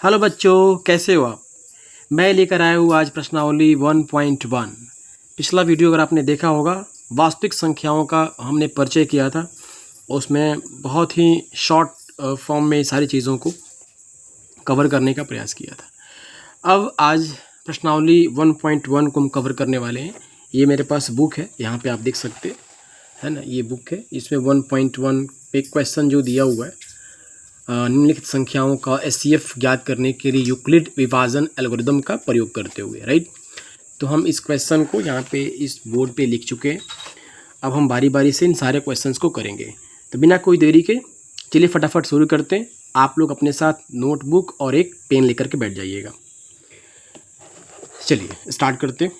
Hello बच्चों, कैसे हो आप। मैं लेकर आया हूँ आज प्रश्नावली 1.1। पिछला वीडियो अगर आपने देखा होगा, वास्तविक संख्याओं का हमने परिचय किया था। उसमें बहुत ही शॉर्ट फॉर्म में सारी चीज़ों को कवर करने का प्रयास किया था। अब आज प्रश्नावली 1.1 को हम कवर करने वाले हैं। ये मेरे पास बुक है, यहाँ पे आप देख सकते हैं ना, ये बुक है। इसमें 1.1 पे क्वेश्चन जो दिया हुआ है, निम्नलिखित संख्याओं का एचसीएफ ज्ञात करने के लिए यूक्लिड विभाजन एल्गोरिदम का प्रयोग करते हुए, राइट। तो हम इस क्वेश्चन को यहाँ पे इस बोर्ड पे लिख चुके हैं। अब हम बारी बारी से इन सारे क्वेश्चंस को करेंगे। तो बिना कोई देरी के चलिए फटाफट शुरू करते हैं। आप लोग अपने साथ नोटबुक और एक पेन लेकर के बैठ जाइएगा। चलिए स्टार्ट करते हैं।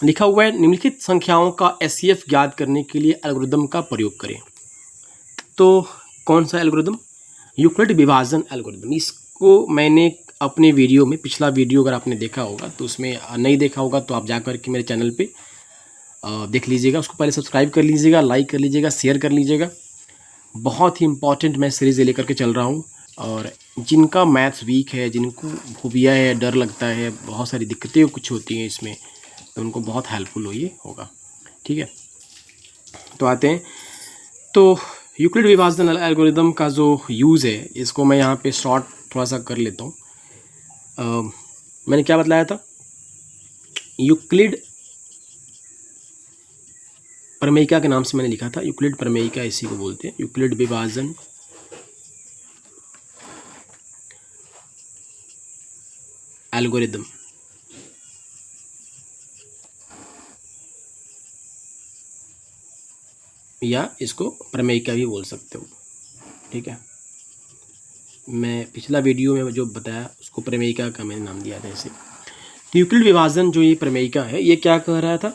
लिखा हुआ है, निम्नलिखित संख्याओं का एचसीएफ ज्ञात करने के लिए एल्गोरिदम का प्रयोग करें। तो कौन सा एल्गोरिदम? यूक्लिड विभाजन एल्गोरिदम। इसको मैंने अपने वीडियो में, पिछला वीडियो अगर आपने देखा होगा तो उसमें, नहीं देखा होगा तो आप जाकर के मेरे चैनल पे देख लीजिएगा। उसको पहले सब्सक्राइब कर लीजिएगा, लाइक कर लीजिएगा, शेयर कर लीजिएगा। बहुत ही इंपॉर्टेंट मैं सीरीज़ लेकर के चल रहा हूँ। और जिनका मैथ्स वीक है, जिनको खूबियाँ है, डर लगता है, बहुत सारी दिक्कतें कुछ होती हैं इसमें, तो उनको बहुत हेल्पफुल हो ये होगा। ठीक है, तो आते हैं। तो यूक्लिड विभाजन एल्गोरिदम का जो यूज़ है, इसको मैं यहाँ पे शॉर्ट थोड़ा सा कर लेता हूँ। मैंने क्या बतलाया था? यूक्लिड प्रमेयिका के नाम से मैंने लिखा था। यूक्लिड प्रमेयिका इसी को बोलते हैं, यूक्लिड विभाजन एल्गोरिदम। या इसको प्रमेयिका भी बोल सकते हो। ठीक है, मैं पिछला वीडियो में जो बताया उसको प्रमेयिका का मैंने नाम दिया था इसे। तो यूक्लिड विभाजन जो ये प्रमेयिका है, ये क्या कह रहा था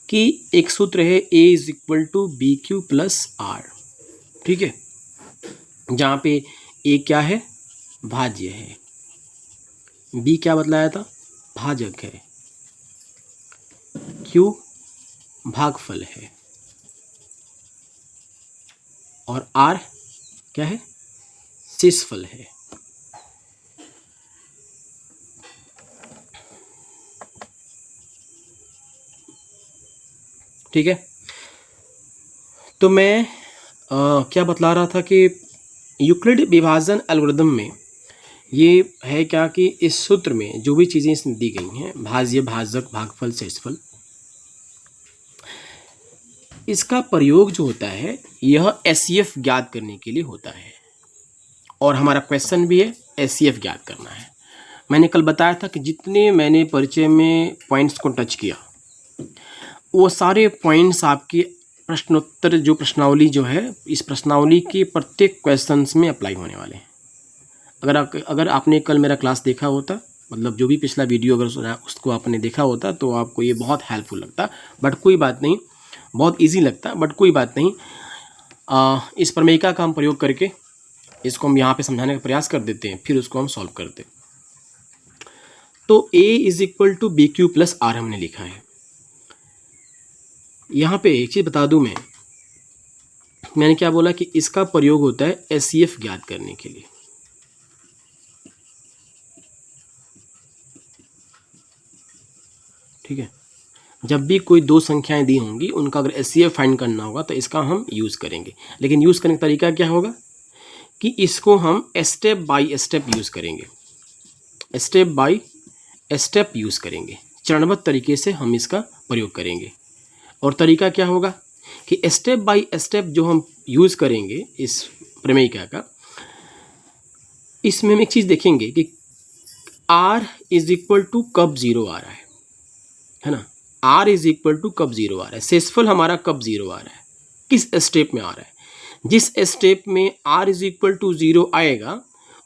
कि एक सूत्र है A is equal to B Q plus R. ठीक है, जहाँ पे A क्या है? भाज्य है। B क्या बतलाया था? भाजक है। Q भागफल है। और R क्या है? शेषफल है। ठीक है, तो मैं क्या बतला रहा था कि यूक्लिड विभाजन एल्गोरिदम में ये है क्या कि इस सूत्र में जो भी चीज़ें इसमें दी गई हैं, भाज्य, भाजक, भागफल, शेषफल, इसका प्रयोग जो होता है यह एचसीएफ ज्ञात करने के लिए होता है। और हमारा क्वेश्चन भी है एचसीएफ ज्ञात करना है। मैंने कल बताया था कि जितने मैंने परिचय में पॉइंट्स को टच किया, वो सारे पॉइंट्स आपके प्रश्नोत्तर जो प्रश्नावली जो है, इस प्रश्नावली के प्रत्येक क्वेश्चंस में अप्लाई होने वाले हैं। अगर आपने कल मेरा क्लास देखा होता, मतलब जो भी पिछला वीडियो अगर सुना उसको आपने देखा होता, तो आपको ये बहुत हेल्पफुल लगता। बट कोई बात नहीं, बहुत इजी लगता, बट कोई बात नहीं। इस प्रमेयिका का हम प्रयोग करके इसको हम यहाँ पे समझाने का प्रयास कर देते हैं, फिर उसको हम सॉल्व करते हैं। तो A is equal to B Q plus R हमने लिखा है। यहाँ पे एक चीज़ बता दूँ, मैंने क्या बोला कि इसका प्रयोग होता है एचसीएफ ज्ञात करने के लिए। ठीक है, जब भी कोई दो संख्याएं दी होंगी, उनका अगर एचसीएफ फाइंड करना होगा तो इसका हम यूज़ करेंगे। लेकिन यूज़ करने का तरीका क्या होगा कि इसको हम स्टेप बाय स्टेप यूज़ करेंगे। स्टेप बाय स्टेप यूज़ करेंगे, चरणबद्ध तरीके से हम इसका प्रयोग करेंगे। और तरीका क्या होगा कि स्टेप बाय स्टेप जो हम यूज़ करेंगे इस प्रमेयिका का, इसमें हम एक चीज़ देखेंगे कि R इज इक्वल टू कब जीरो आ रहा है ना। R इज इक्वल टू कब जीरो आ रहा है, शेषफल हमारा कब जीरो आ रहा है, किस स्टेप में आ रहा है। जिस स्टेप में R is equal to zero आएगा,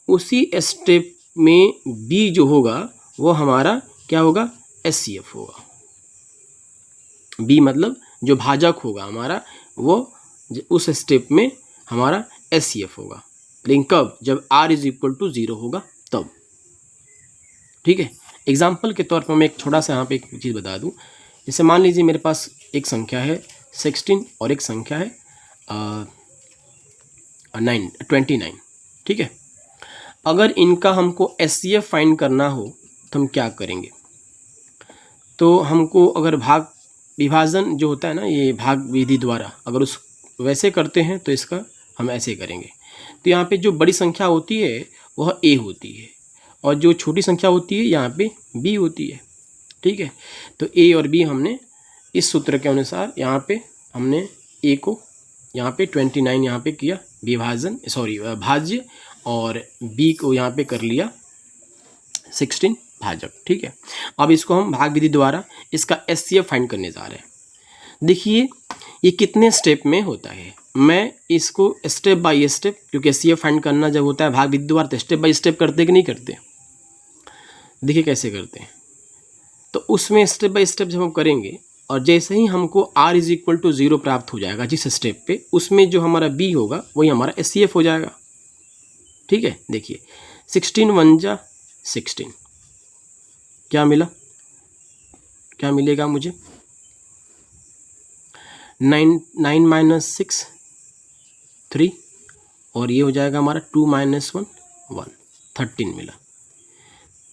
उसी स्टेप में B जो होगा वो हमारा क्या होगा? एचसीएफ होगा। B मतलब जो भाजक होगा हमारा, वो उस स्टेप में हमारा एचसीएफ होगा। लेकिन कब? जब R is equal to zero होगा तब। ठीक है, एग्जाम्पल के तौर पर मैं एक छोटा सा यहाँ पे एक चीज़ बता दूँ। जैसे मान लीजिए मेरे पास एक संख्या है 16 और एक संख्या है 29। ठीक है, अगर इनका हमको SCF फाइंड करना हो तो हम क्या करेंगे? तो हमको अगर भाग विभाजन जो होता है ना, ये भाग विधि द्वारा अगर उस वैसे करते हैं तो इसका हम ऐसे करेंगे। तो यहाँ पे जो बड़ी संख्या होती है वह A होती है और जो छोटी संख्या होती है यहाँ पे B होती है। ठीक है, तो A और B हमने इस सूत्र के अनुसार यहाँ पे हमने A को यहाँ पे 29 यहाँ पे किया विभाजन, सॉरी भाज्य, और B को यहाँ पे कर लिया 16 भाजक। ठीक है, अब इसको हम भाग विधि द्वारा इसका SCF फाइंड करने जा रहे हैं। देखिए ये कितने स्टेप में होता है, मैं इसको स्टेप बाय स्टेप, क्योंकि SCF फाइंड करना जब होता है भाग विधि द्वारा तो स्टेप बाय स्टेप करते कि नहीं करते? देखिए कैसे करते हैं। तो उसमें स्टेप बाय स्टेप जब हम करेंगे और जैसे ही हमको R इज इक्वल टू 0 प्राप्त हो जाएगा जिस स्टेप पे, उसमें जो हमारा B होगा वही हमारा SCF हो जाएगा। ठीक है, देखिए 16 1 जा 16, क्या मिला, क्या मिलेगा मुझे? 9 माइनस 6 3, और ये हो जाएगा हमारा 2 माइनस 1 1, 13 मिला।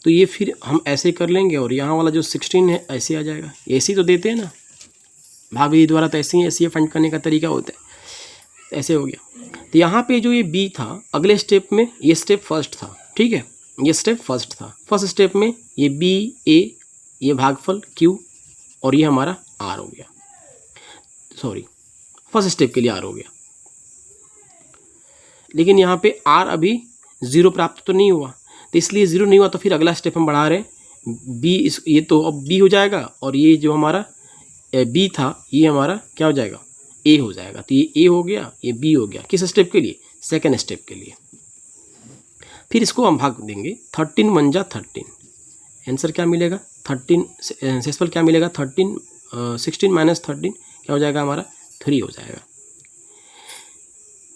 तो ये फिर हम ऐसे कर लेंगे और यहाँ वाला जो 16 है ऐसे आ जाएगा। ऐसे ही तो देते हैं ना भाग विधि द्वारा, तो ऐसे ही SCF फाइंड करने का तरीका होता है। ऐसे हो गया। तो यहाँ पे जो ये B था अगले स्टेप में, ये स्टेप फर्स्ट था। ठीक है, ये स्टेप फर्स्ट था। फर्स्ट स्टेप में ये B A, ये भागफल Q, और ये हमारा R हो गया, सॉरी फर्स्ट स्टेप के लिए R हो गया। लेकिन यहाँ पे R अभी 0 प्राप्त तो नहीं हुआ, तो इसलिए 0 नहीं हुआ, तो फिर अगला स्टेप हम बढ़ा रहे हैं B, ये तो अब B हो जाएगा, और ये जो हमारा B था ये हमारा क्या हो जाएगा? A हो जाएगा। तो ये A हो गया, ये B हो गया। किस स्टेप के लिए? सेकेंड स्टेप के लिए। फिर इसको हम भाग देंगे 13 1 जा 13, आंसर क्या मिलेगा? 13 शेषफल क्या मिलेगा? 16 माइनस 13 क्या हो जाएगा हमारा? 3 हो जाएगा।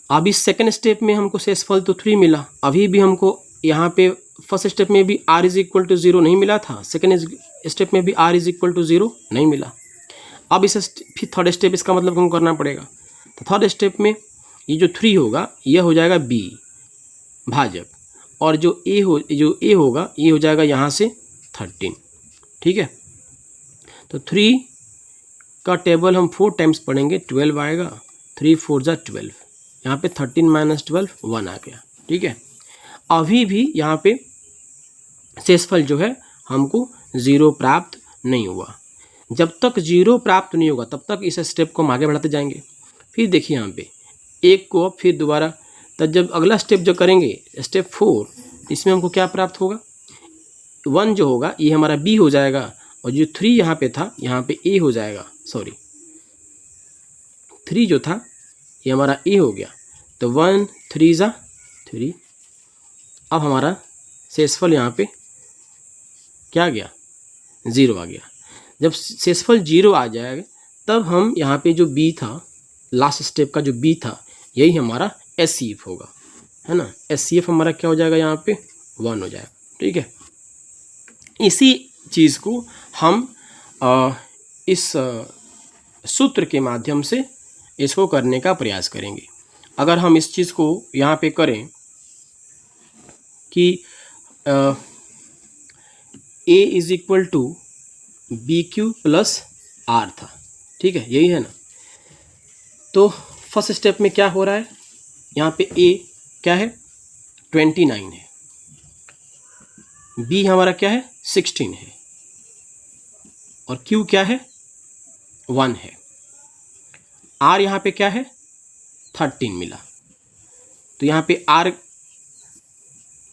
अब इस सेकेंड स्टेप में हमको शेषफल तो 3 मिला, अभी भी हमको यहाँ पे फर्स्ट स्टेप में भी R इज इक्वल टू 0 नहीं मिला था, सेकेंड स्टेप में भी R इज इक्वल टू 0 नहीं मिला। अब इस फिर थर्ड स्टेप, इसका मतलब हमको करना पड़ेगा। तो थर्ड स्टेप में ये जो 3 होगा यह हो जाएगा B भाजक, और जो A होगा ये हो जाएगा यहाँ से 13। ठीक है, तो 3 का टेबल हम 4 टाइम्स पढ़ेंगे, 12 आएगा, 3 4 जा 12, यहाँ पे 13 माइनस 12 1 आ गया। ठीक है, अभी भी यहाँ पे शेषफल जो है हमको 0 प्राप्त नहीं हुआ। जब तक 0 प्राप्त नहीं होगा तब तक इस स्टेप को हम आगे बढ़ाते जाएंगे। फिर देखिए यहाँ पे 1 को अब फिर दोबारा, तब जब अगला स्टेप जो करेंगे स्टेप 4, इसमें हमको क्या प्राप्त होगा? 1 जो होगा ये हमारा B हो जाएगा, और जो 3 यहाँ पे था यहाँ पे A हो जाएगा, सॉरी 3 जो था ये हमारा A हो गया। तो 1 3 जा 3, अब हमारा शेषफल यहाँ पे क्या आ गया? 0 आ गया। जब शेषफल 0 आ जाएगा तब हम यहाँ पे जो B था, लास्ट स्टेप का जो B था, यही हमारा SCF होगा, है ना। SCF हमारा क्या हो जाएगा? यहाँ पे 1 हो जाएगा। ठीक है, इसी चीज़ को हम इस सूत्र के माध्यम से इसको करने का प्रयास करेंगे। अगर हम इस चीज़ को यहाँ पे करें कि A is equal to BQ plus R था। ठीक है, यही है ना। तो फर्स्ट स्टेप में क्या हो रहा है? यहाँ पे A क्या है? 29 है, B हमारा क्या है? 16 है, और Q क्या है? 1 है। R यहाँ पे क्या है? 13 मिला। तो यहाँ पे R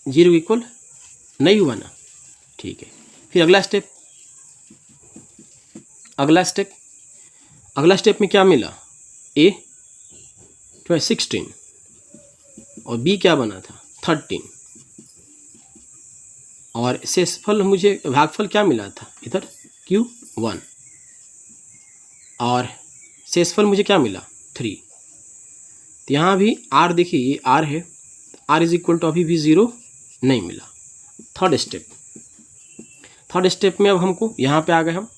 0 इक्वल नहीं हुआ ना। ठीक है, फिर अगला स्टेप में क्या मिला? A 16 और B क्या बना था? 13, और शेषफल मुझे भागफल क्या मिला था? इधर Q 1, और शेषफल मुझे क्या मिला? 3। तो यहाँ भी R देखिए ये R है, R इज इक्वल टू अभी भी 0 नहीं मिला। थर्ड स्टेप में अब हमको यहाँ पे आ गए हम।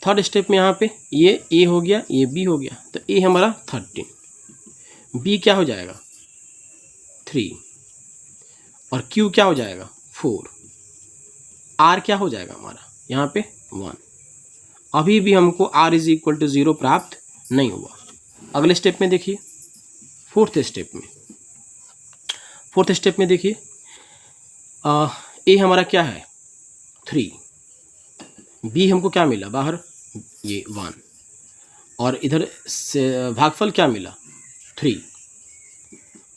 थर्ड स्टेप में यहाँ पे ये A हो गया, ये B हो गया, तो A हमारा 13, B क्या हो जाएगा? 3, और Q क्या हो जाएगा 4, R क्या हो जाएगा हमारा यहाँ पे 1। अभी भी हमको R इज इक्वल टू 0 प्राप्त नहीं हुआ। अगले स्टेप में देखिए, फोर्थ स्टेप में देखिए, ए हमारा क्या है 3, बी हमको क्या मिला बाहर ये 1, और इधर से भागफल क्या मिला 3,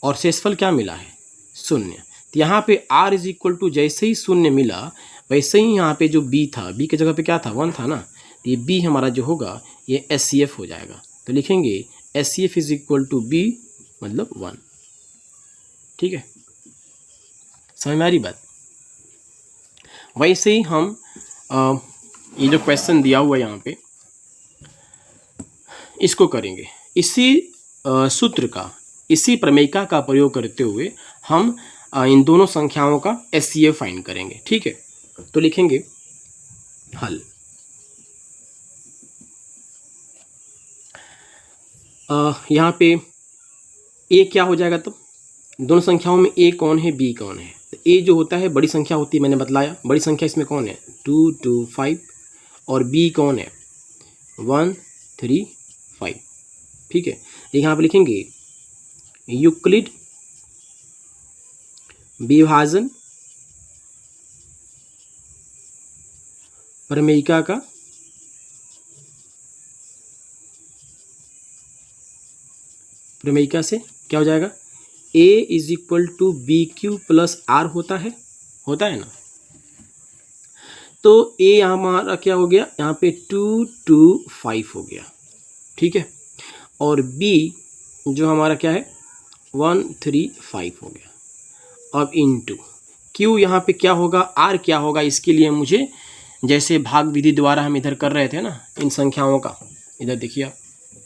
और शेषफल क्या मिला है 0। तो यहाँ पे r इज इक्वल टू जैसे ही 0 मिला वैसे ही यहाँ पे जो b था, b की जगह पे क्या था 1 था ना, तो ये b हमारा जो होगा ये SCF हो जाएगा। तो लिखेंगे SCF is equal to b मतलब 1। ठीक है, समझ में आ रही बात। वैसे ही हम ये जो क्वेश्चन दिया हुआ है यहाँ पे इसको करेंगे, इसी सूत्र का, इसी प्रमेयिका का प्रयोग करते हुए हम इन दोनों संख्याओं का SCF फाइंड करेंगे। ठीक है, तो लिखेंगे हल। यहाँ पे ए क्या हो जाएगा, तब दोनों संख्याओं में ए कौन है बी कौन है। तो ए जो होता है बड़ी संख्या होती है, मैंने बतलाया बड़ी संख्या इसमें कौन है 2 2 5, और बी कौन है 1 3 5। ठीक है, यहाँ पे लिखेंगे यूक्लिड विभाजन प्रमेयिका का प्रमेयिका से क्या हो जाएगा a is equal to B Q plus R होता है ना। तो a हमारा क्या हो गया यहाँ पे 2 2 5 हो गया। ठीक है, और b जो हमारा क्या है 1 3 5 हो गया। अब इनटू q यहाँ पे क्या होगा r क्या होगा, इसके लिए मुझे जैसे भाग विधि द्वारा हम इधर कर रहे थे ना इन संख्याओं का, इधर देखिए आप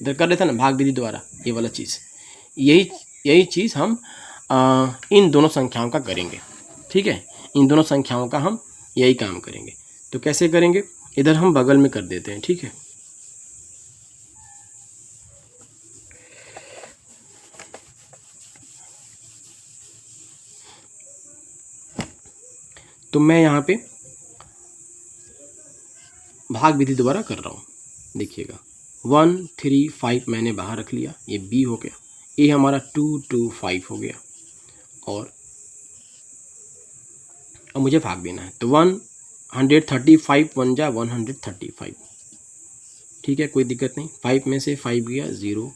इधर कर रहे थे ना भाग विधि द्वारा, ये वाला चीज़, यही चीज़ हम इन दोनों संख्याओं का करेंगे। ठीक है, इन दोनों संख्याओं का हम यही काम करेंगे। तो कैसे करेंगे, इधर हम बगल में कर देते हैं। ठीक है, तो मैं यहाँ पे भाग विधि द्वारा कर रहा हूँ। देखिएगा 1 3 5 मैंने बाहर रख लिया, ये b हो गया, ए हमारा 2 2 5 हो गया, और अब मुझे भाग देना है। तो 135 1 जा 135। ठीक है, कोई दिक्कत नहीं, 5 में से 5 गया 0,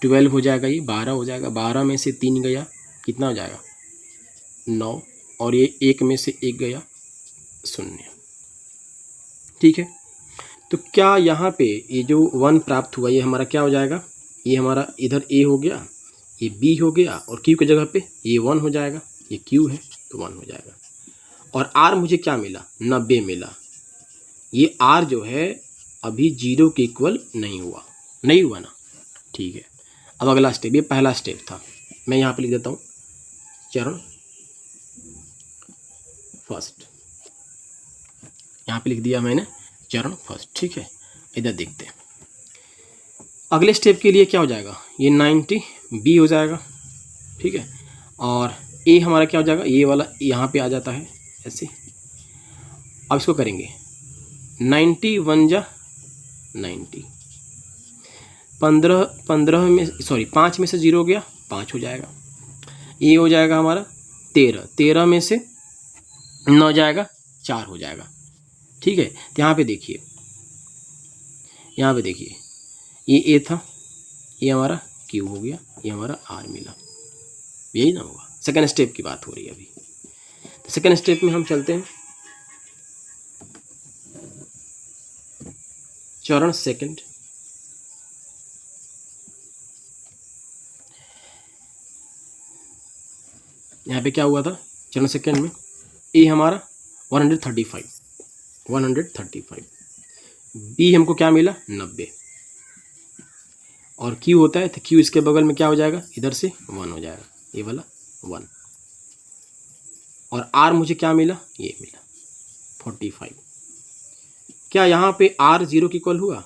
12 हो जाएगा, ये 12 हो जाएगा, 12 में से 3 गया कितना हो जाएगा 9, और ये 1 में से 1 गया 0। ठीक है, तो क्या यहाँ पे ये जो 1 प्राप्त हुआ ये हमारा क्या हो जाएगा, ये हमारा इधर a हो गया, ये b हो गया, और q की जगह पे ये 1 हो जाएगा, ये q है तो 1 हो जाएगा। और r मुझे क्या मिला 90 मिला। ये r जो है अभी 0 के इक्वल नहीं हुआ ना। ठीक है, अब अगला स्टेप, ये पहला स्टेप था, मैं यहाँ पे लिख देता हूँ चरण फर्स्ट, यहाँ पे लिख दिया मैंने चरण फर्स्ट। ठीक है, इधर देखते हैं अगले स्टेप के लिए क्या हो जाएगा, ये 90 बी हो जाएगा। ठीक है, और ए हमारा क्या हो जाएगा, ये वाला यहाँ पे आ जाता है ऐसे। अब इसको करेंगे 90 1 जा 90, 15 में सॉरी 5 में से 0 हो गया 5 हो जाएगा, ये हो जाएगा हमारा 13 में से 9 जाएगा 4 हो जाएगा। ठीक है, तो यहाँ पे देखिए ये ए था, ये हमारा क्यू हो गया, ये हमारा आर मिला, यही ना होगा। सेकंड स्टेप की बात हो रही है अभी, तो सेकंड स्टेप में हम चलते हैं चरण सेकंड। यहाँ पे क्या हुआ था चरण सेकंड में, ए हमारा 135, बी हमको क्या मिला 90, और क्यू होता है तो क्यू इसके बगल में क्या हो जाएगा इधर से 1 हो जाएगा, ये वाला 1, और आर मुझे क्या मिला ये मिला 45। क्या यहाँ पे आर 0 की इक्वल हुआ,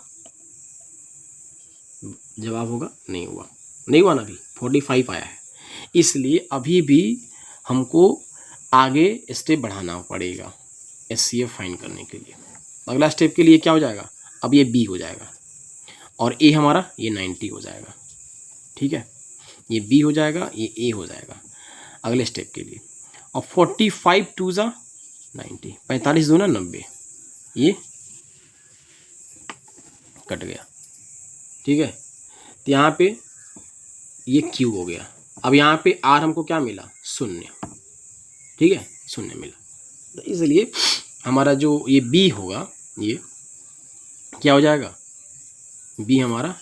जवाब होगा नहीं हुआ ना, अभी 45 आया है। इसलिए अभी भी हमको आगे स्टेप बढ़ाना पड़ेगा एचसीएफ फाइंड करने के लिए। अगला स्टेप के लिए क्या हो जाएगा, अब ये बी हो जाएगा और ए हमारा ये 90 हो जाएगा। ठीक है, ये बी हो जाएगा, ये ए हो जाएगा अगले स्टेप के लिए। और 45 2 ज़ा 90, 45 दूना 90, ये कट गया। ठीक है, तो यहाँ पे ये क्यू हो गया। अब यहाँ पे आर हमको क्या मिला, 0। ठीक है, 0 मिला, तो इसलिए हमारा जो ये बी होगा ये क्या हो जाएगा, बी हमारा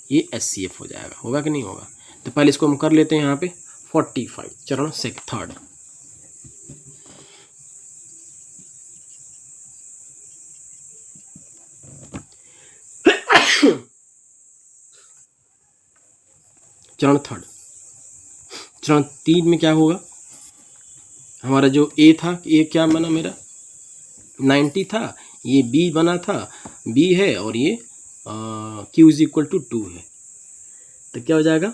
ये एचसीएफ हो जाएगा। होगा कि नहीं होगा, तो पहले इसको हम कर लेते हैं यहाँ पे 45 चरण से थर्ड। चरण थर्ड, चरण 3 में क्या होगा, हमारा जो ए था, ये क्या बना मेरा 90 था, ये बी बना था, बी है और ये क्यू इज इक्वल टू 2 है। तो क्या हो जाएगा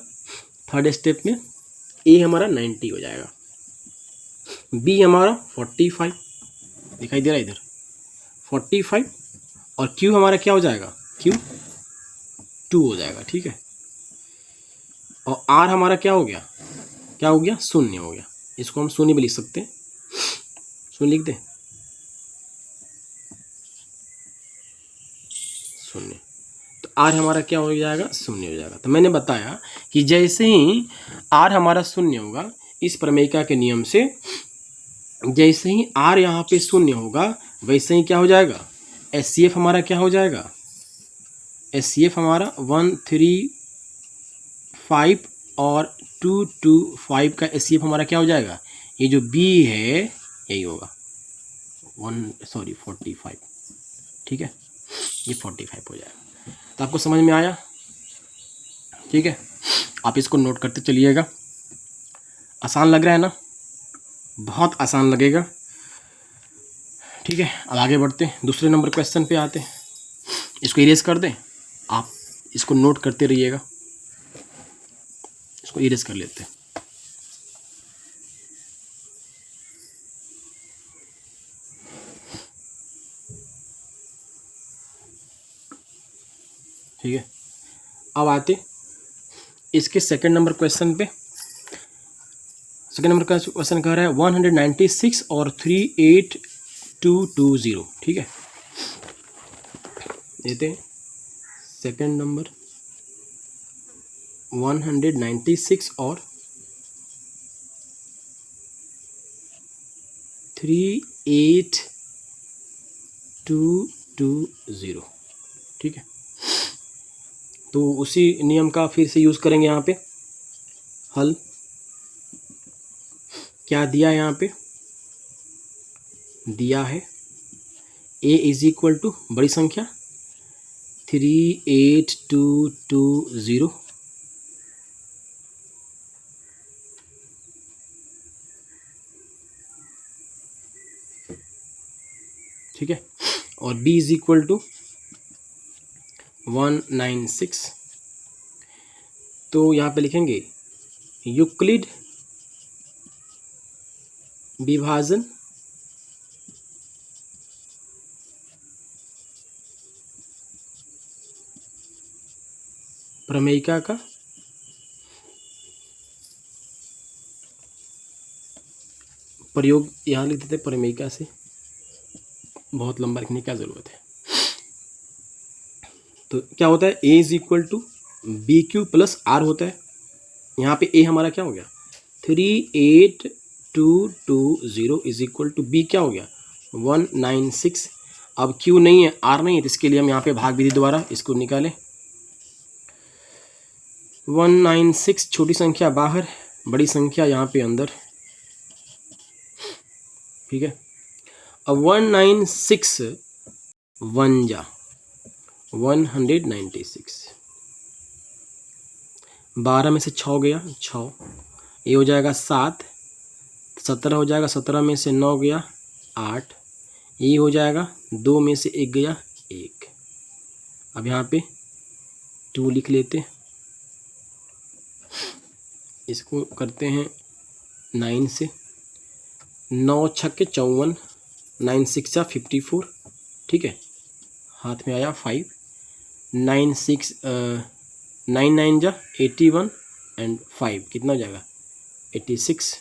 थर्ड स्टेप में, ए हमारा 90 हो जाएगा, बी हमारा 45 दिखाई दे रहा है इधर 45, और क्यू हमारा क्या हो जाएगा, क्यू 2 हो जाएगा। ठीक है, और आर हमारा क्या हो गया, 0 हो गया। इसको हम 0 भी लिख सकते हैं, 0 लिख दें, 0। तो आर हमारा क्या हो जाएगा, 0 हो जाएगा। तो मैंने बताया कि जैसे ही आर हमारा 0 होगा, इस प्रमेयिका के नियम से जैसे ही आर यहाँ पे 0 होगा, वैसे ही क्या हो जाएगा, एचसीएफ हमारा क्या हो जाएगा, एचसीएफ हमारा 135 और 225 का एचसीएफ हमारा क्या हो जाएगा, ये जो बी है यही होगा 45। ठीक है, ये 45 हो जाएगा। तो आपको समझ में आया। ठीक है, आप इसको नोट करते चलिएगा। आसान लग रहा है ना, बहुत आसान लगेगा। ठीक है, अब आगे बढ़ते हैं, दूसरे नंबर क्वेश्चन पे आते हैं। इसको इरेज कर दें, आप इसको नोट करते रहिएगा। इसको इरेज कर लेते हैं। ठीक है, अब आते इसके सेकंड नंबर क्वेश्चन पे। सेकंड नंबर का क्वेश्चन कह रहा है 196 और 38220। ठीक है, देते हैं सेकंड नंबर 196 और 38220। ठीक है, तो उसी नियम का फिर से यूज़ करेंगे। यहाँ पे हल क्या दिया है, यहाँ पे दिया है a इज इक्वल टू बड़ी संख्या 38220, ठीक है, और b इज इक्वल टू 196। तो यहाँ पे लिखेंगे यूक्लिड विभाजन प्रमेयिका का प्रयोग, यहाँ लिख देते प्रमेयिका से, बहुत लंबा लिखने की क्या ज़रूरत है। तो क्या होता है, a is equal to B Q plus R होता है। यहाँ पे a हमारा क्या हो गया 38220 इज इक्वल टू बी क्या हो गया 196। अब q नहीं है, r नहीं है, तो इसके लिए हम यहाँ पे भाग विधि द्वारा इसको निकालें। 196 छोटी संख्या बाहर, बड़ी संख्या यहाँ पे अंदर। ठीक है, अब 196 1 जा 196, 12 में से 6 गया 6, ये हो जाएगा 7, 17 हो जाएगा, 17 में से 9 गया 8, ये हो जाएगा 2 में से 1 गया 1। अब यहाँ पे 2 लिख लेते, इसको करते हैं 9 से, 9 छक्के 54, 9 6 54, ठीक है, हाथ में आया 5, 9 6 9 9 जा 81 एंड 5 कितना हो जाएगा 86।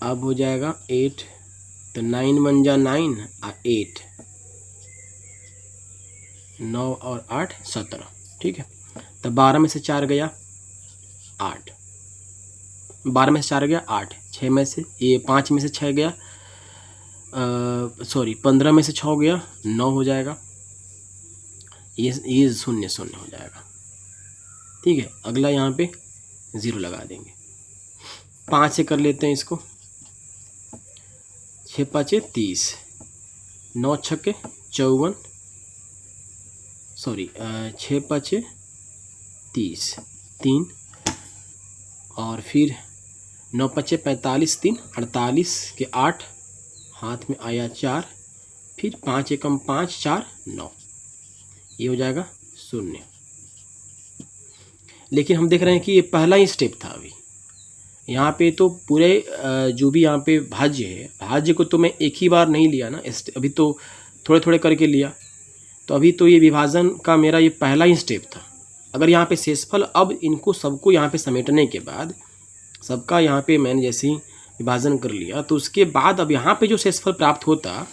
अब हो जाएगा 8, तो 9 1 जा 9 और 8, 9 और 8 17, ठीक है। तो 12 में से 4 गया 8, 12 में से 4 गया 8, 6 में से ये 5 में से 6 गया, सॉरी 15 में से 6 गया 9 हो जाएगा, ये 0 0 हो जाएगा, ठीक है। अगला यहाँ पे 0 लगा देंगे। 5 से कर लेते हैं इसको, 6 5 30, 9 छक्के 54, सॉरी 6 5 30 3, और फिर 9 5 45 3 48 के 8, हाथ में आया 4, फिर 5 एकम 5 4 9, ये हो जाएगा 0। लेकिन हम देख रहे हैं कि ये पहला ही स्टेप था। अभी यहाँ पे तो पूरे जो भी यहाँ पे भाज्य है, भाज्य को तो मैं एक ही बार नहीं लिया ना, अभी तो थोड़े थोड़े करके लिया। तो अभी तो ये विभाजन का मेरा ये पहला ही स्टेप था। अगर यहाँ पे शेषफल, अब इनको सबको यहाँ पे समेटने के बाद, सबका यहाँ पे मैंने जैसे ही विभाजन कर लिया, तो उसके बाद अब यहाँ पे जो शेषफल प्राप्त होता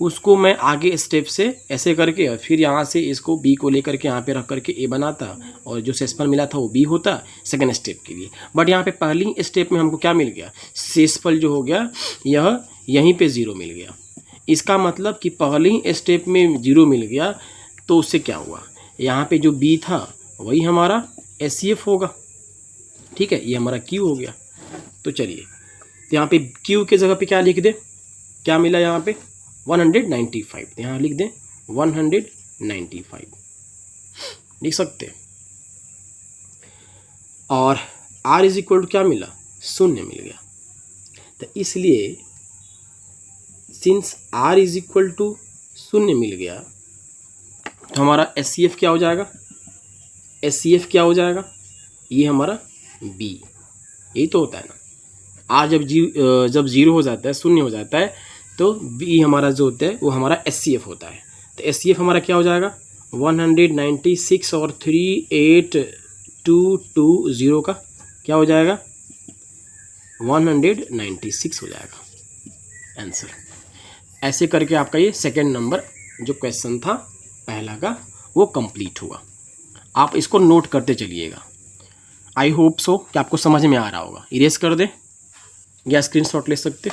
उसको मैं आगे स्टेप से ऐसे करके, और फिर यहाँ से इसको बी को लेकर के यहाँ पे रख करके ए बनाता, और जो शेषफल मिला था वो बी होता सेकंड स्टेप के लिए। बट यहाँ पे पहली स्टेप में हमको क्या मिल गया, शेषफल जो हो गया यह यहीं पे 0 मिल गया। इसका मतलब कि पहली स्टेप में 0 मिल गया, तो उससे क्या हुआ, यहाँ पे जो बी था वही हमारा एचसीएफ होगा, ठीक है, ये हमारा क्यू हो गया। तो चलिए, तो यहाँ पे क्यू के जगह पे क्या लिख दे, क्या मिला यहाँ पे 195, तो यहाँ लिख दें 195 लिख सकते हैं। और r इज इक्वल टू क्या मिला, 0 मिल गया। तो इसलिए since r is equal to 0 मिल गया, तो हमारा एचसीएफ क्या हो जाएगा, एचसीएफ क्या हो जाएगा, ये हमारा b, यही तो होता है ना। r जब 0 हो जाता है, 0 हो जाता है, तो b हमारा जो होता है वो हमारा एचसीएफ होता है। तो एचसीएफ हमारा क्या हो जाएगा 196 और 38220 का क्या हो जाएगा 196 हो जाएगा आंसर। ऐसे करके आपका ये सेकंड नंबर जो क्वेश्चन था पहला का वो कंप्लीट हुआ। आप इसको नोट करते चलिएगा। आई होप सो कि आपको समझ में आ रहा होगा। इरेज कर दे या स्क्रीनशॉट ले सकते।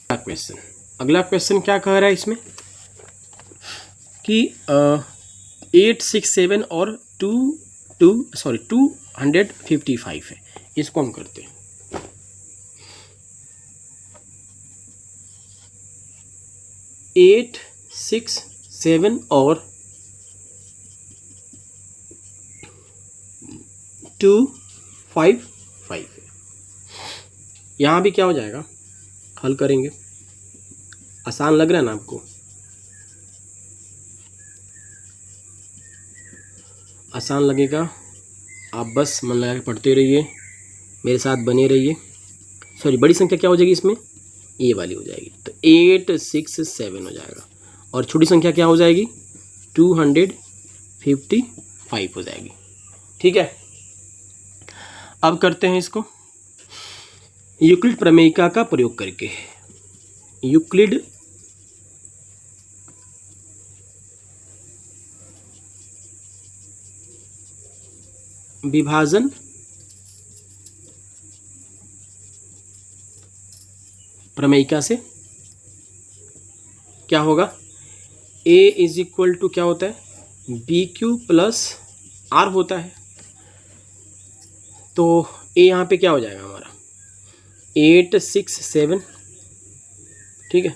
अगला क्वेश्चन क्या कह रहा है इसमें कि 867 और 255 है, इसको हम करते हैं। एट सिक्स सेवन और 255 है। यहाँ भी क्या हो जाएगा, हल करेंगे। आसान लग रहा है ना आपको, आसान लगेगा। आप बस मन लगा के पढ़ते रहिए, मेरे साथ बने रहिए। सॉरी, बड़ी संख्या क्या हो जाएगी इसमें, ये वाली हो जाएगी, तो 867 हो जाएगा। और छोटी संख्या क्या हो जाएगी 255 हो जाएगी। ठीक है, अब करते हैं इसको यूक्लिड प्रमेयिका का प्रयोग करके। यूक्लिड विभाजन प्रमेयिका से क्या होगा, a इज इक्वल टू क्या होता है बी क्यू प्लस आर होता है। तो a यहाँ पे क्या हो जाएगा हमारा 867, ठीक है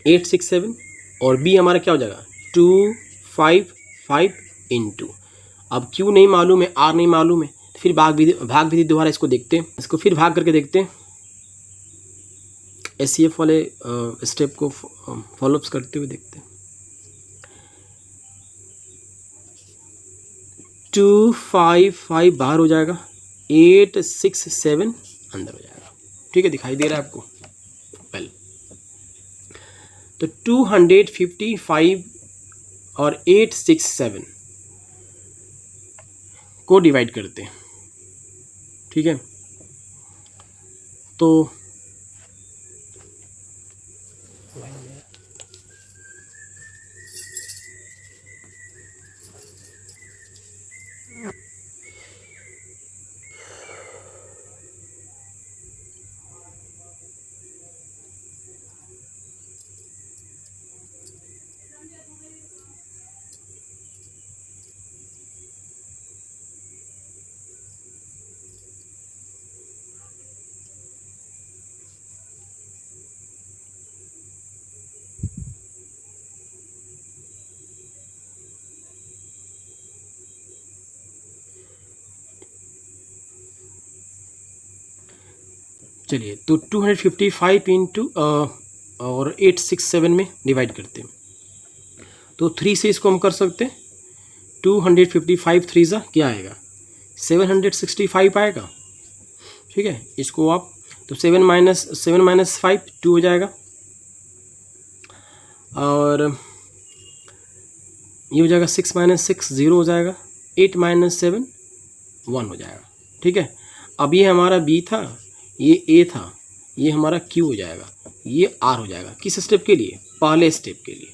867, और b हमारा क्या हो जाएगा 255 इंटू, अब q नहीं मालूम है, r नहीं मालूम है, तो फिर भाग विधि द्वारा इसको देखते हैं। इसको फिर भाग करके देखते हैं, एचसीएफ वाले स्टेप को फॉलोअप्स करते हुए देखते हैं। 255 बाहर हो जाएगा, 867 अंदर हो जाएगा। ठीक है, दिखाई दे रहा है आपको? वेल, तो 255 और 867 को डिवाइड करते हैं। ठीक है, तो चलिए, तो 255 इंटू और 867 में डिवाइड करते हैं। तो 3 से इसको हम कर सकते हैं। 255 3 सा क्या आएगा? 765 आएगा। ठीक है, इसको आप तो 7 माइनस 5 2 हो जाएगा, और ये हो जाएगा 6 माइनस 6 0 हो जाएगा, 8 माइनस 7 1 हो जाएगा। ठीक है, अब ये हमारा बी था, ये ए था, ये हमारा क्यू हो जाएगा, ये आर हो जाएगा। किस स्टेप के लिए? पहले स्टेप के लिए।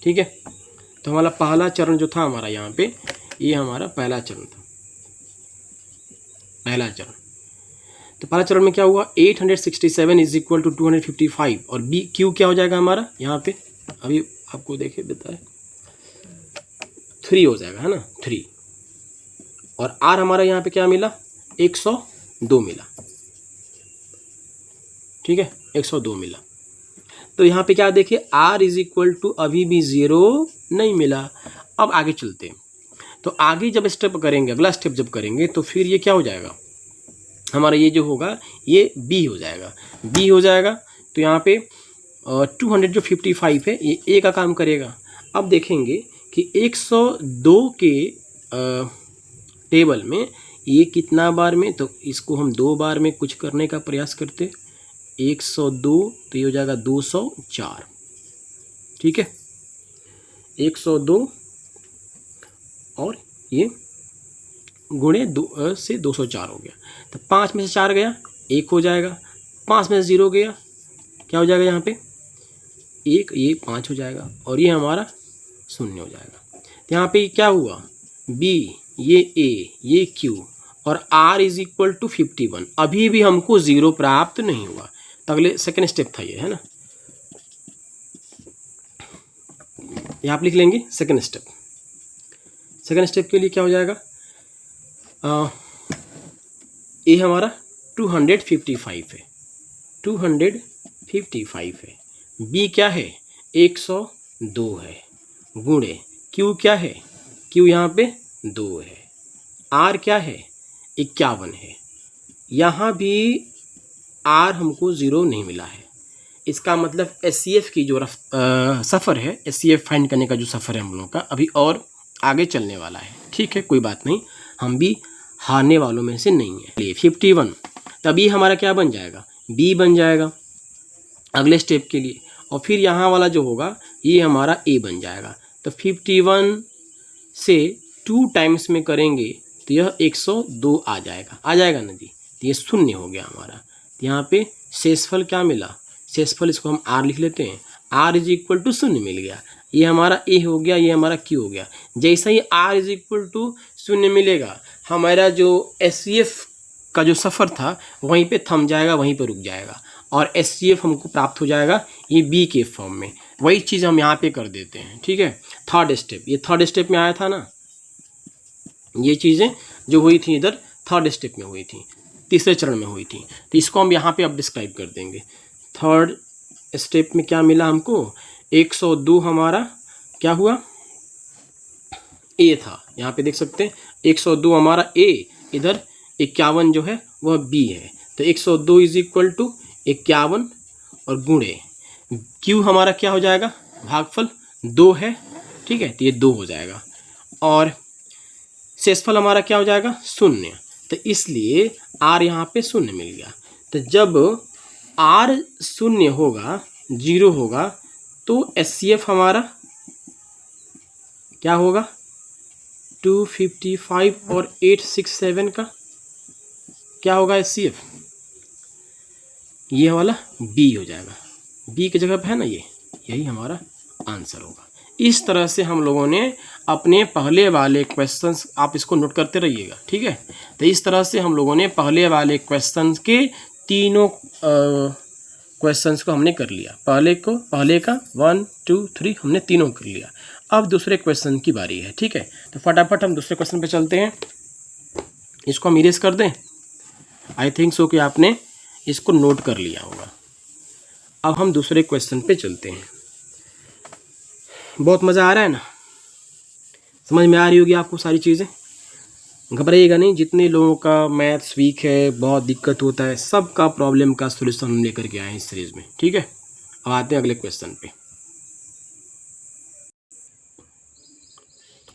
ठीक है, तो हमारा पहला चरण जो था हमारा यहाँ पे, ये हमारा पहला चरण था, पहला चरण। तो पहला चरण में क्या हुआ? 867 इज इक्वल टू 255, और बी क्यू क्या हो जाएगा हमारा यहाँ पे? अभी आपको देखे बताए 3 हो जाएगा, है ना, 3। और आर हमारा यहाँ पे क्या मिला? 102 मिला। ठीक है, 102 मिला। तो यहाँ पे क्या देखे? R इज इक्वल टू अभी भी 0 नहीं मिला। अब आगे चलते हैं, तो आगे जब स्टेप करेंगे, अगला स्टेप जब करेंगे, तो फिर ये क्या हो जाएगा हमारा? ये जो होगा ये B हो जाएगा, B हो जाएगा। तो यहाँ पे 255 है, ये A का काम करेगा। अब देखेंगे कि 102 के टेबल में ये कितना बार में, तो इसको हम 2 बार में कुछ करने का प्रयास करते। 102 तो ये हो जाएगा 204। ठीक है, 102 और ये गुणे 2 से 204 हो गया। तो 5 में से 4 गया, 1 हो जाएगा। 5 में से 0 गया, क्या हो जाएगा यहाँ पे? 1, ये 5 हो जाएगा, और ये हमारा 0 हो जाएगा। तो यहाँ पे क्या हुआ? B, ये A, ये Q, और R इज इक्वल टू 51। अभी भी हमको 0 प्राप्त नहीं हुआ। तो अगले सेकेंड स्टेप था ये, है ना, ये आप लिख लेंगे सेकेंड स्टेप। सेकेंड स्टेप के लिए क्या हो जाएगा? ये हमारा 255 है, 255 है। B क्या है? 102 है, गुणे Q क्या है? Q यहाँ पे 2 है, R क्या है? 51 है। यहाँ भी R हमको 0 नहीं मिला है। इसका मतलब SCF की जो सफ़र है, SCF फाइंड करने का जो सफ़र है हम लोगों का, अभी और आगे चलने वाला है। ठीक है, कोई बात नहीं, हम भी हारने वालों में से नहीं है। 51, तभी हमारा क्या बन जाएगा? B बन जाएगा अगले स्टेप के लिए, और फिर यहाँ वाला जो होगा ये हमारा A बन जाएगा। तो 51 से 2 टाइम्स में करेंगे तो यह 102 आ जाएगा ना जी। तो ये 0 हो गया हमारा। तो यहाँ पे शेषफल क्या मिला? शेषफल इसको हम R लिख लेते हैं, R इज इक्वल टू 0 मिल गया। ये हमारा A हो गया, ये हमारा Q हो गया। जैसा ही R इज इक्वल टू 0 मिलेगा, हमारा जो SCF का जो सफ़र था वहीं पे थम जाएगा, वहीं पे रुक जाएगा, और SCF हमको प्राप्त हो जाएगा ये B के फॉर्म में। वही चीज़ हम यहाँ पे कर देते हैं। ठीक है, थर्ड स्टेप, ये थर्ड स्टेप में आया था ना, ये चीज़ें जो हुई थी इधर थर्ड स्टेप में हुई थी, तीसरे चरण में हुई थी। तो इसको हम यहाँ पे अब डिस्क्राइब कर देंगे। थर्ड स्टेप में क्या मिला हमको? 102 हमारा क्या हुआ? A था, यहाँ पे देख सकते हैं 102 हमारा A, इधर 51 जो है वह B है। तो 102 इज इक्वल टू 51 और गुणे Q हमारा क्या हो जाएगा? भागफल 2 है। ठीक है, तो ये 2 हो जाएगा। और शेषफल हमारा क्या हो जाएगा, शून्य। तो इसलिए आर यहाँ पे शून्य मिल गया। तो जब आर शून्य होगा, 0 होगा, तो HCF हमारा क्या होगा, 255 और 867 का क्या होगा HCF, ये वाला बी हो जाएगा। बी की जगह पे है ना ये, यही हमारा आंसर होगा। इस तरह से हम लोगों ने अपने पहले वाले क्वेश्चंस, आप इसको नोट करते रहिएगा, ठीक है। तो इस तरह से हम लोगों ने पहले वाले क्वेश्चंस के तीनों क्वेश्चंस को हमने कर लिया। पहले का 1 2 3 हमने तीनों कर लिया। अब दूसरे क्वेश्चन की बारी है, ठीक है। तो फटाफट हम दूसरे क्वेश्चन पे चलते हैं। इसको हम इरेज कर दें। आई थिंक सो कि आपने इसको नोट कर लिया होगा। अब हम दूसरे क्वेश्चन पे चलते हैं। बहुत मज़ा आ रहा है ना, समझ में आ रही होगी आपको सारी चीज़ें। घबराइएगा नहीं, जितने लोगों का मैथ्स वीक है, बहुत दिक्कत होता है, सबका प्रॉब्लम का सॉल्यूशन हम लेकर के आए हैं इस सीरीज में, ठीक है। अब आते हैं अगले क्वेश्चन पे।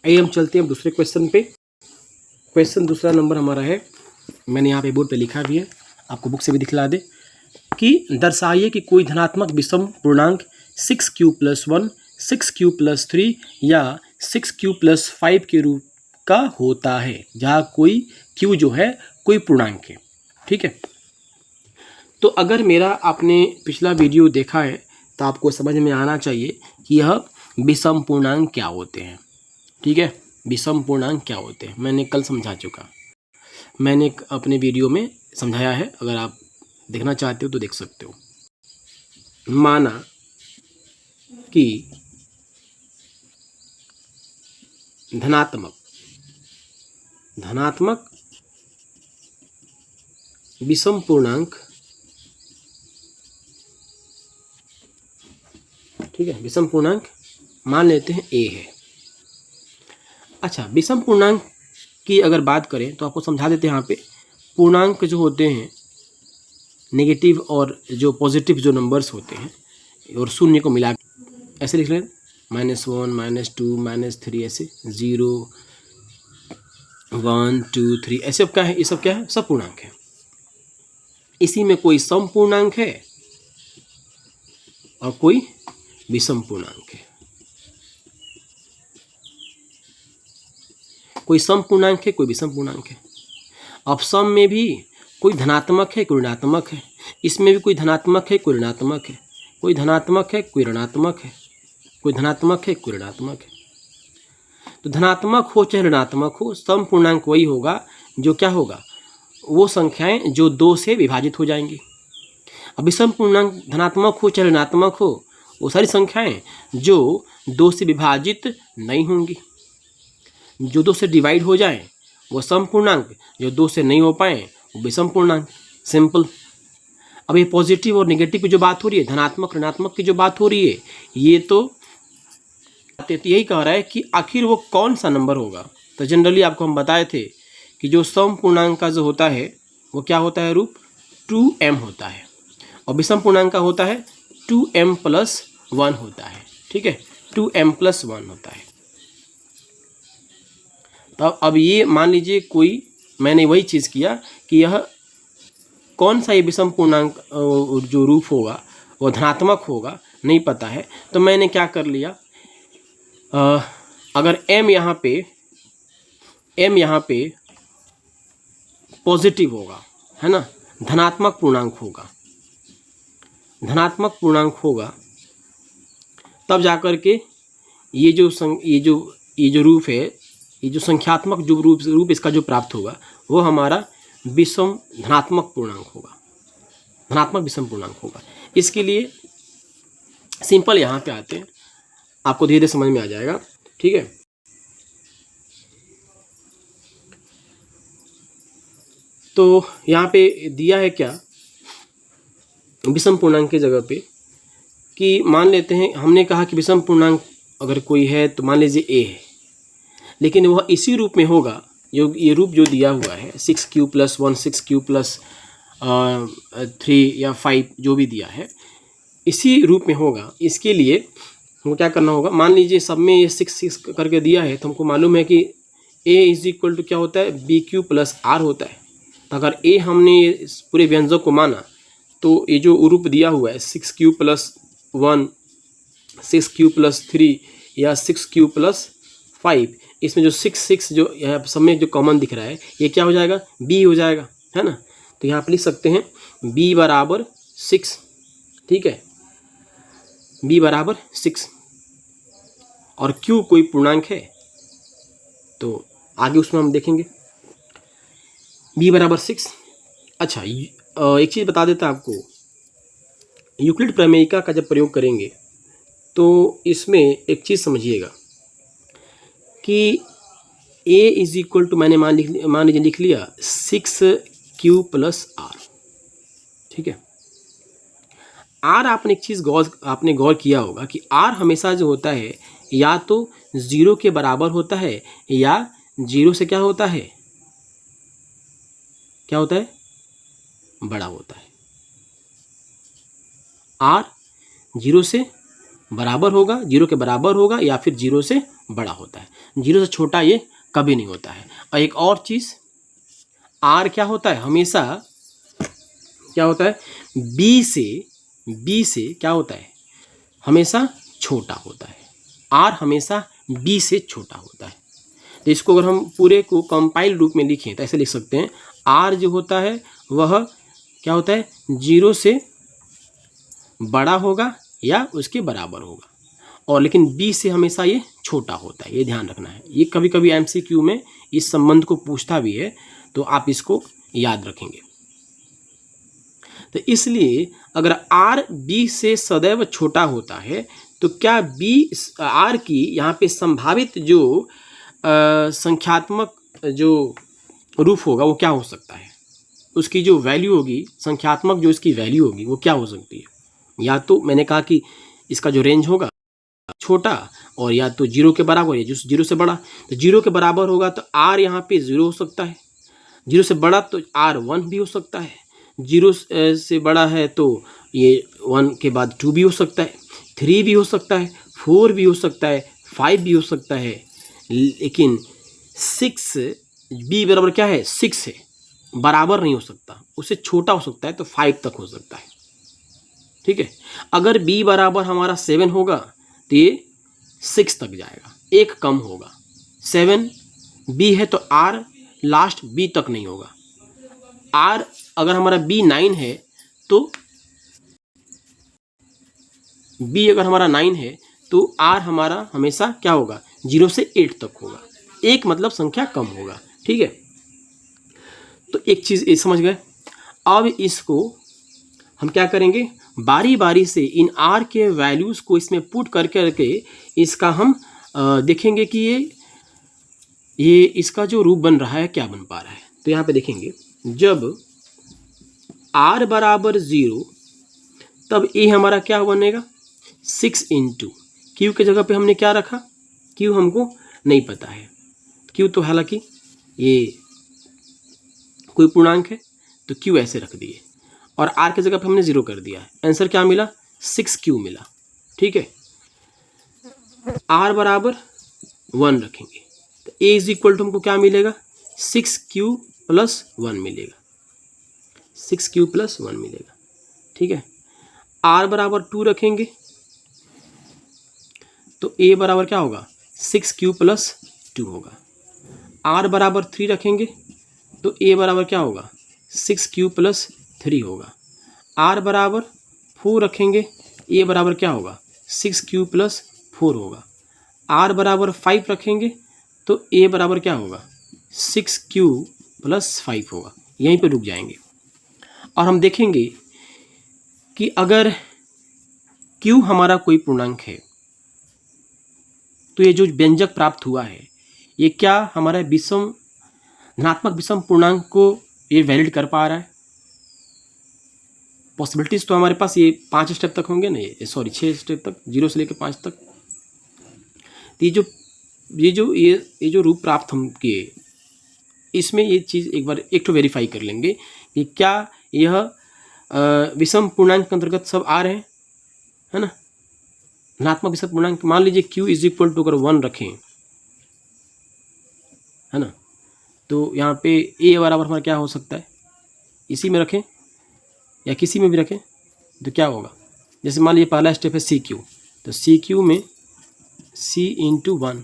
आइए हम चलते हैं दूसरे क्वेश्चन पे। क्वेश्चन दूसरा नंबर हमारा है, मैंने यहाँ पे बोर्ड पे लिखा भी है, आपको बुक से भी दिखला दे, कि दर्शाइए कि कोई धनात्मक विषम पूर्णांक 6q + 1, 6q + 3 या 6q + 5 के रूप का होता है, जहाँ कोई q जो है कोई पूर्णांक है, ठीक है। तो अगर मेरा आपने पिछला वीडियो देखा है तो आपको समझ में आना चाहिए कि यह विषम पूर्णांक क्या होते हैं, ठीक है। विषम पूर्णांक क्या होते हैं मैंने कल समझा चुका, मैंने अपने वीडियो में समझाया है, अगर आप देखना चाहते हो तो देख सकते हो। माना कि धनात्मक विषम पूर्णांक, ठीक है, विषम पूर्णांक मान लेते हैं a है। अच्छा, विषम पूर्णांक की अगर बात करें तो आपको समझा देते हैं। यहाँ पे पूर्णांक जो होते हैं नेगेटिव और जो पॉजिटिव जो नंबर्स होते हैं और शून्य को मिला ऐसे लिख लें, -1 -2 -3, ऐसे 0 1 2 3, ऐसे क्या है, ये सब क्या है, सब पूर्णांक है। इसी में कोई सम पूर्णांक है और कोई विषम पूर्णांक है। कोई सम पूर्णांक है, कोई विषम पूर्णांक है। अब सम में भी कोई धनात्मक है, कोई ऋणात्मक है। इसमें भी कोई धनात्मक है, कोई ऋणात्मक है, कोई धनात्मक है, कोई ऋणात्मक है, कोई धनात्मक है, कोई ऋणात्मक है। तो धनात्मक हो चाहे ऋणात्मक हो, सम पूर्णांक वही होगा जो क्या होगा, वो संख्याएं जो 2 से विभाजित हो जाएंगी। अब विषम पूर्णांक धनात्मक हो चाहे ऋणात्मक हो, वो सारी संख्याएं जो 2 से विभाजित नहीं होंगी। जो 2 से डिवाइड हो जाए वो सम पूर्णांक, जो 2 से नहीं हो पाए वो विषम पूर्णांक। सिंपल। अब ये पॉजिटिव और नेगेटिव की जो बात हो रही है, धनात्मक ऋणात्मक की जो बात हो रही है, ये तो यही कह रहा है कि आखिर वो कौन सा नंबर होगा। तो जनरली आपको हम बताए थे कि जो सम पूर्णांक का जो होता है वो क्या होता है, रूप 2m होता है, और विषम पूर्णांक का होता है 2m + 1 होता है, ठीक है, 2m + 1 होता है। तो अब ये मान लीजिए कोई, मैंने वही चीज़ किया कि यह कौन सा ये विषम पूर्णांक जो रूप होगा वो धनात्मक होगा, नहीं पता है। तो मैंने क्या कर लिया, अगर m यहाँ पे पॉजिटिव होगा, है ना, धनात्मक पूर्णांक होगा, तब जाकर के ये जो रूप है, ये जो संख्यात्मक जो रूप इसका जो प्राप्त होगा वो हमारा विषम धनात्मक पूर्णांक होगा, धनात्मक विषम पूर्णांक होगा। इसके लिए सिंपल यहाँ पे आते हैं, आपको धीरे धीरे समझ में आ जाएगा, ठीक है। तो यहाँ पे दिया है क्या, विषम पूर्णांक की जगह पे, कि मान लेते हैं, हमने कहा कि विषम पूर्णांक अगर कोई है तो मान लीजिए a है, लेकिन वह इसी रूप में होगा, जो ये रूप जो दिया हुआ है 6q + 1, 6q + 3 या 5 जो भी दिया है, इसी रूप में होगा। इसके लिए हमको क्या करना होगा, मान लीजिए सब में ये 6 6 करके दिया है, तो हमको मालूम है कि ए इज इक्वल टू क्या होता है, बी क्यू प्लस आर होता है। तो अगर ए हमने इस पूरे व्यंजक को माना तो ये जो रूप दिया हुआ है 6q+1, 6q+3 या 6q+5, इसमें जो 6 जो यहाँ सब में जो कॉमन दिख रहा है ये क्या हो जाएगा, b हो जाएगा, है ना। तो यहाँ पे लिख सकते हैं b बराबर 6, ठीक है, b बराबर 6 और q कोई पूर्णांक है तो आगे उसमें हम देखेंगे b बराबर 6। अच्छा, एक चीज़ बता देता आपको, यूक्लिड प्रमेयिका का जब प्रयोग करेंगे तो इसमें एक चीज़ समझिएगा कि a इज इक्वल टू मैंने मान लीजिए लिख लिया 6q+r, ठीक है। r आपने एक चीज़ आपने गौर किया होगा कि r हमेशा जो होता है या तो 0 के बराबर होता है या 0 से क्या होता है, क्या होता है, बड़ा होता है। r 0 से बराबर होगा, 0 के बराबर होगा या फिर 0 से बड़ा होता है, 0 से छोटा ये कभी नहीं होता है। और एक और चीज़, r क्या होता है, हमेशा क्या होता है, b से क्या होता है, हमेशा छोटा होता है। r हमेशा b से छोटा होता है। तो इसको अगर हम पूरे को कंपाइल रूप में लिखें तो ऐसे लिख सकते हैं, r जो होता है वह क्या होता है, 0 से बड़ा होगा या उसके बराबर होगा, और लेकिन b से हमेशा ये छोटा होता है, ये ध्यान रखना है। ये कभी कभी MCQ में इस संबंध को पूछता भी है, तो आप इसको याद रखेंगे। तो इसलिए अगर r b से सदैव छोटा होता है तो क्या b r की यहाँ पे संभावित जो संख्यात्मक जो रूप होगा वो क्या हो सकता है, उसकी जो वैल्यू होगी, संख्यात्मक जो इसकी वैल्यू होगी वो क्या हो सकती है। या तो मैंने कहा कि इसका जो रेंज होगा छोटा, और या तो 0 के बराबर या 0 से बड़ा। तो 0 के बराबर होगा तो r यहाँ पे 0 हो सकता है, 0 से बड़ा तो r 1 भी हो सकता है, 0 से बड़ा है तो ये 1 के बाद 2 भी हो सकता है, 3 भी हो सकता है, 4 भी हो सकता है, 5 भी हो सकता है, लेकिन 6 b बराबर क्या है, 6 है, बराबर नहीं हो सकता, उससे छोटा हो सकता है तो 5 तक हो सकता है, ठीक है। अगर b बराबर हमारा 7 होगा तो ये 6 तक जाएगा, एक कम होगा। 7 b है तो r लास्ट b तक नहीं होगा। r अगर हमारा b 9 है तो b अगर हमारा 9 है तो r हमारा हमेशा क्या होगा, 0 से 8 तक होगा, एक मतलब संख्या कम होगा, ठीक है। तो एक चीज़ ये समझ गए। अब इसको हम क्या करेंगे, बारी बारी से इन r के वैल्यूज़ को इसमें पुट करके इसका हम देखेंगे कि ये इसका जो रूप बन रहा है क्या बन पा रहा है। तो यहाँ पे देखेंगे, जब r बराबर 0 तब a हमारा क्या बनेगा, 6 इंटू क्यू के जगह पे हमने क्या रखा, क्यू हमको नहीं पता है, क्यू तो हालांकि ये कोई पूर्णांक है तो क्यू ऐसे रख दिए, और r के जगह पे हमने 0 कर दिया है। आंसर क्या मिला, 6q मिला, ठीक है। r बराबर 1 रखेंगे तो a इज इक्वल टू हमको क्या मिलेगा, 6q+1 मिलेगा, 6q+1 मिलेगा, ठीक है। r बराबर 2 रखेंगे तो a बराबर क्या होगा, 6q+2 होगा। r बराबर 3 रखेंगे तो a बराबर क्या होगा, 6q+3 होगा। r बराबर 4 रखेंगे, a बराबर क्या होगा, 6q+4 होगा। r बराबर 5 रखेंगे तो a बराबर क्या होगा, 6q+5 होगा। यहीं पे रुक जाएंगे और हम देखेंगे कि अगर q हमारा कोई पूर्णांक है तो ये जो व्यंजक प्राप्त हुआ है ये क्या हमारा विषम धनात्मक विषम पूर्णांक को ये वैलिड कर पा रहा है। पॉसिबिलिटीज तो हमारे पास ये 5 स्टेप तक होंगे ना, ये सॉरी 6 स्टेप तक, 0 से लेकर 5 तक। तो ये जो रूप प्राप्त हम किए, इसमें ये चीज़ एक तो वेरीफाई कर लेंगे कि क्या यह विषम पूर्णांक के अंतर्गत सब आ रहे हैं, है ना। धनात्मक विषम पूर्णांक मान लीजिए q इज इक्वल टू अगर 1 रखें, है ना। तो यहाँ पे ए बराबर हमारा क्या हो सकता है, इसी में रखें या किसी में भी रखें तो क्या होगा, जैसे मान लीजिए पहला स्टेप है सी क्यू, तो सी क्यू में सी इंटू वन,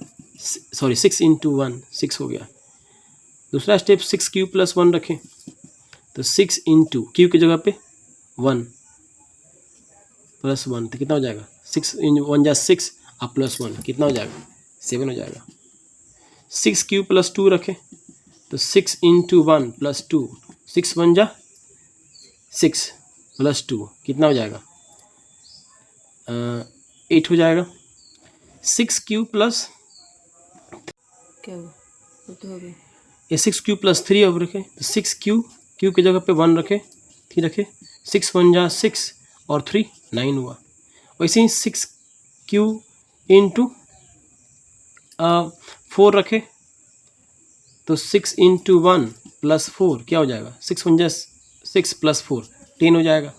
सॉरी 6 इंटू 1 6 हो गया। दूसरा स्टेप 6q+1 रखें, तो 6 इंटू क्यू की जगह पे 1 + 1 तो कितना हो जाएगा, 6 × 1 = 6 और +1 कितना हो जाएगा, 7 हो जाएगा। 6q+2 रखें, तो 6 इंटू 1 + 2 6 × 1 = 6 + 2 कितना हो जाएगा, 8 हो जाएगा। 6q+ क्या हुआ, वो तो हो गया। ये 6q+3 अब रखें, तो 6q q की जगह पे 1 रखें, 3 रखें, 6 × 1 = 6 और 3 9 हुआ। वैसे ही 6q इंटू 4 रखें, तो 6 इंटू 1 + 4 क्या हो जाएगा, 6 × 1 = 6 + 4 10 हो जाएगा।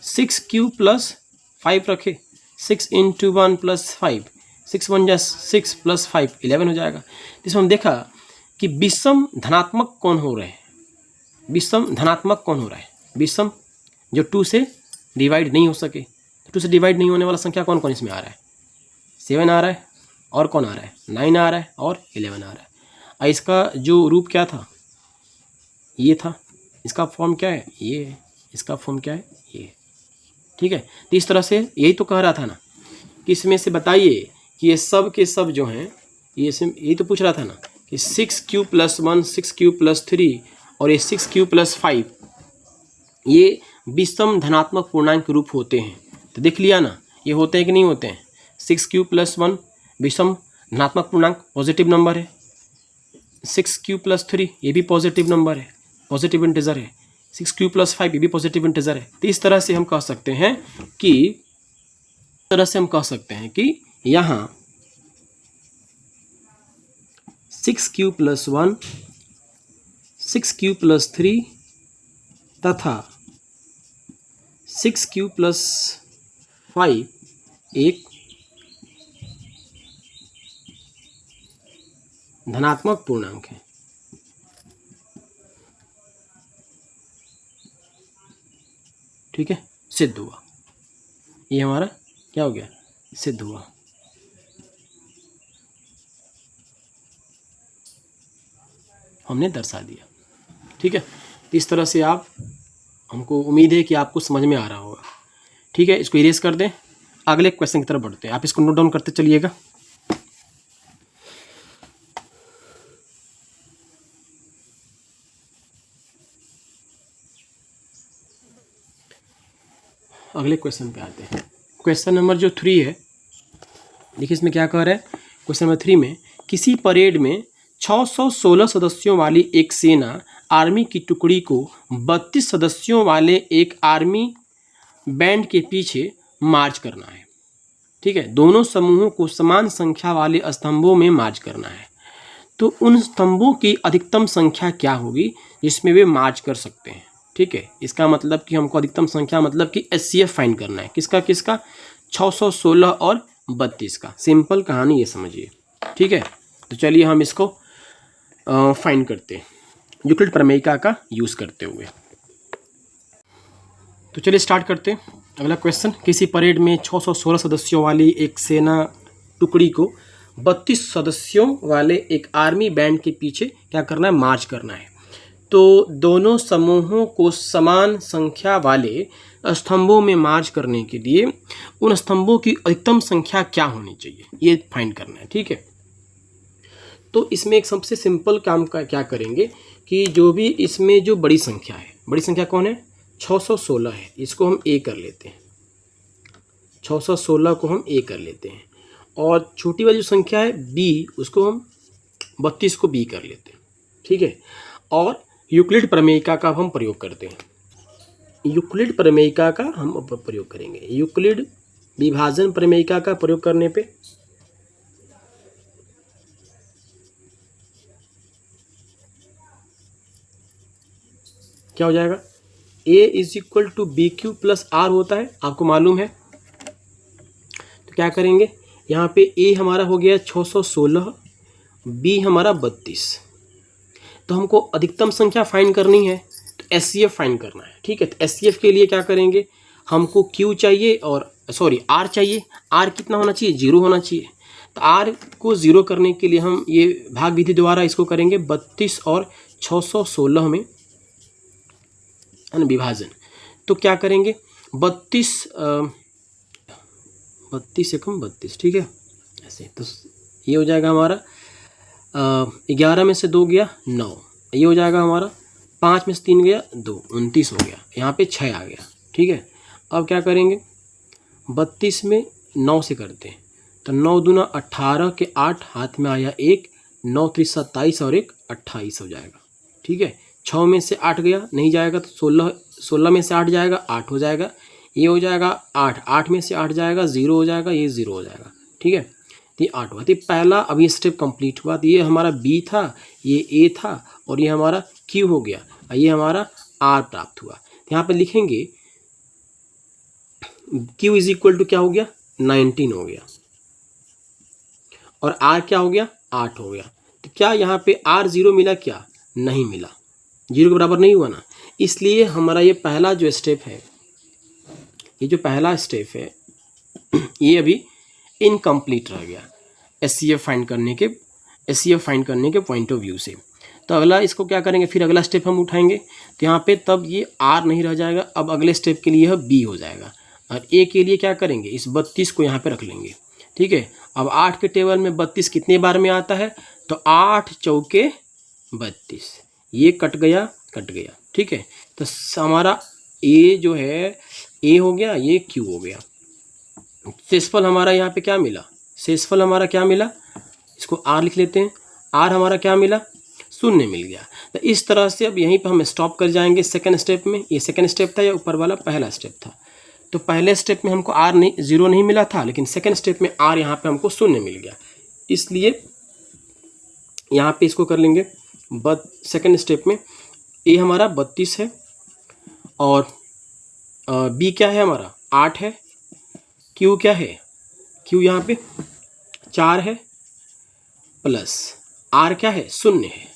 6q+5 रखें, 6 इंटू 1 + 5 6 × 1 = 6 + 5 11 हो जाएगा। इसमें हम देखा कि विषम धनात्मक कौन हो रहे हैं, विषम धनात्मक कौन हो रहा है, विषम जो 2 से डिवाइड नहीं हो सके। 2 से डिवाइड नहीं होने वाला संख्या कौन कौन इसमें आ रहा है, 7 आ रहा है, और कौन आ रहा है, 9 आ रहा है, और 11 आ रहा है। और इसका जो रूप क्या था, ये था, इसका फॉर्म क्या है, ये है, इसका फॉर्म क्या है, ये है। ठीक है, तो इस तरह से यही तो कह रहा था ना कि इसमें से बताइए कि ये सब के सब जो हैं, ये यही तो पूछ रहा था ना कि 6q+1 6q+3 और ये 6q+5 ये विषम धनात्मक पूर्णांक रूप होते हैं। तो देख लिया ना, ये होते हैं कि नहीं होते हैं। 6q+1 विषम धनात्मक पूर्णांक, पॉजिटिव नंबर है। 6q+3 ये भी पॉजिटिव नंबर है, पॉजिटिव इंटीजर है। 6q+5 ये भी पॉजिटिव इंटीजर है। तो इस तरह से हम कह सकते हैं कि यहाँ 6q+1 6q+3 तथा 6q+5 एक धनात्मक पूर्णांक है। ठीक है, सिद्ध हुआ, ये हमारा क्या हो गया, सिद्ध हुआ। हमने दर्शा दिया। ठीक है, इस तरह से आप, हमको उम्मीद है कि आपको समझ में आ रहा होगा। ठीक है, इसको इरेज कर दें, अगले क्वेश्चन की तरफ बढ़ते हैं। आप इसको नोट डाउन करते चलिएगा। अगले क्वेश्चन पे आते हैं। क्वेश्चन नंबर जो 3 है, देखिए इसमें क्या कह रहा है। क्वेश्चन नंबर 3 में किसी परेड में 616 सदस्यों वाली एक सेना आर्मी की टुकड़ी को 32 सदस्यों वाले एक आर्मी बैंड के पीछे मार्च करना है। ठीक है, दोनों समूहों को समान संख्या वाले स्तंभों में मार्च करना है। तो उन स्तंभों की अधिकतम संख्या क्या होगी जिसमें वे मार्च कर सकते हैं। ठीक है, इसका मतलब कि हमको अधिकतम संख्या मतलब कि HCF फाइंड करना है। किसका किसका, 616 और 32 का। सिंपल कहानी ये समझिए। ठीक है, तो चलिए हम इसको फाइंड करते हैं यूक्लिड प्रमेयिका का यूज़ करते हुए। तो चलिए स्टार्ट करते हैं। अगला क्वेश्चन, किसी परेड में 616 सदस्यों वाली एक सेना टुकड़ी को 32 सदस्यों वाले एक आर्मी बैंड के पीछे क्या करना है, मार्च करना है। तो दोनों समूहों को समान संख्या वाले स्तंभों में मार्च करने के लिए उन स्तंभों की अधिकतम संख्या क्या होनी चाहिए, ये फाइंड करना है। ठीक है, तो इसमें एक सबसे सिंपल काम का क्या करेंगे कि जो भी इसमें जो बड़ी संख्या है, बड़ी संख्या कौन है, 616 है, इसको हम A कर लेते हैं। 616 को हम A कर लेते हैं। और छोटी वाली जो संख्या है B, उसको हम 32 को B कर लेते हैं। ठीक है, और यूक्लिड प्रमेयिका का हम प्रयोग करते हैं। यूक्लिड प्रमेयिका का हम प्रयोग करेंगे। यूक्लिड विभाजन प्रमेयिका का प्रयोग करने पे क्या हो जाएगा, A = BQ+R होता है, आपको मालूम है। तो क्या करेंगे, यहाँ पे A हमारा हो गया 616, B हमारा 32। तो हमको अधिकतम संख्या फाइंड करनी है, तो एचसीएफ फाइंड करना है। ठीक है, तो एचसीएफ के लिए क्या करेंगे, हमको क्यू चाहिए और सॉरी आर चाहिए। आर कितना होना चाहिए, 0 होना चाहिए। तो आर को 0 करने के लिए हम ये भाग विधि द्वारा इसको करेंगे 32 और 616 में विभाजन। तो क्या करेंगे, 32 एकम 32, ठीक है ऐसे। तो ये हो जाएगा हमारा 11 में से 2 गया 9, ये हो जाएगा हमारा 5 में से 3 गया 2, 29 हो गया। यहाँ पे 6 आ गया। ठीक है, अब क्या करेंगे, 32 में 9 से करते हैं, तो 9 दूना 18 के 8 हाथ में आया 1, 9 3 27 और 1 28 हो जाएगा। ठीक है, 6 में से 8 गया नहीं जाएगा, तो 16 में से 8 जाएगा 8 हो जाएगा। ये हो जाएगा 8, 8 में से 8 जाएगा 0 हो जाएगा, ये 0 हो जाएगा। ठीक है, तो ये 8 हुआ। तो पहला अभी स्टेप कंप्लीट हुआ। तो ये हमारा बी था, ये ए था और ये हमारा क्यू हो गया, और ये हमारा आर प्राप्त हुआ। तो यहाँ पे लिखेंगे क्यू इज इक्वल टू क्या हो गया, 19 हो गया, और आर क्या हो गया, 8 हो गया। तो क्या यहाँ पे आर 0 मिला, क्या नहीं मिला, 0 के बराबर नहीं हुआ ना। इसलिए हमारा ये पहला जो स्टेप है, ये जो पहला स्टेप है ये अभी इनकम्प्लीट रह गया एचसीएफ फाइंड करने के पॉइंट ऑफ व्यू से। तो अगला इसको क्या करेंगे, फिर अगला स्टेप हम उठाएंगे। तो यहाँ पे तब ये आर नहीं रह जाएगा, अब अगले स्टेप के लिए यह बी हो जाएगा। और ए के लिए क्या करेंगे, इस 32 को यहाँ पे रख लेंगे। ठीक है, अब 8 के टेबल में 32 कितने बार में आता है, तो 8 चौके 32, ये कट गया। ठीक है, तो हमारा ए जो है ए हो गया, ये क्यू हो गया। शेषफल हमारा यहाँ पे क्या मिला, शेषफल हमारा क्या मिला, इसको आर लिख लेते हैं। आर हमारा क्या मिला, 0 मिल गया। तो इस तरह से अब यहीं पर हम स्टॉप कर जाएंगे सेकंड स्टेप में। ये सेकंड स्टेप था, या ऊपर वाला पहला स्टेप था। तो पहले स्टेप में हमको आर नहीं 0 नहीं मिला था, लेकिन सेकंड स्टेप में आर यहाँ पे हमको 0 मिल गया। इसलिए यहाँ पे इसको कर लेंगे सेकंड स्टेप में। ए हमारा 32 है और बी क्या है हमारा 8 है, क्यू क्या है, क्यू यहाँ पे 4 है, प्लस आर क्या है 0 है।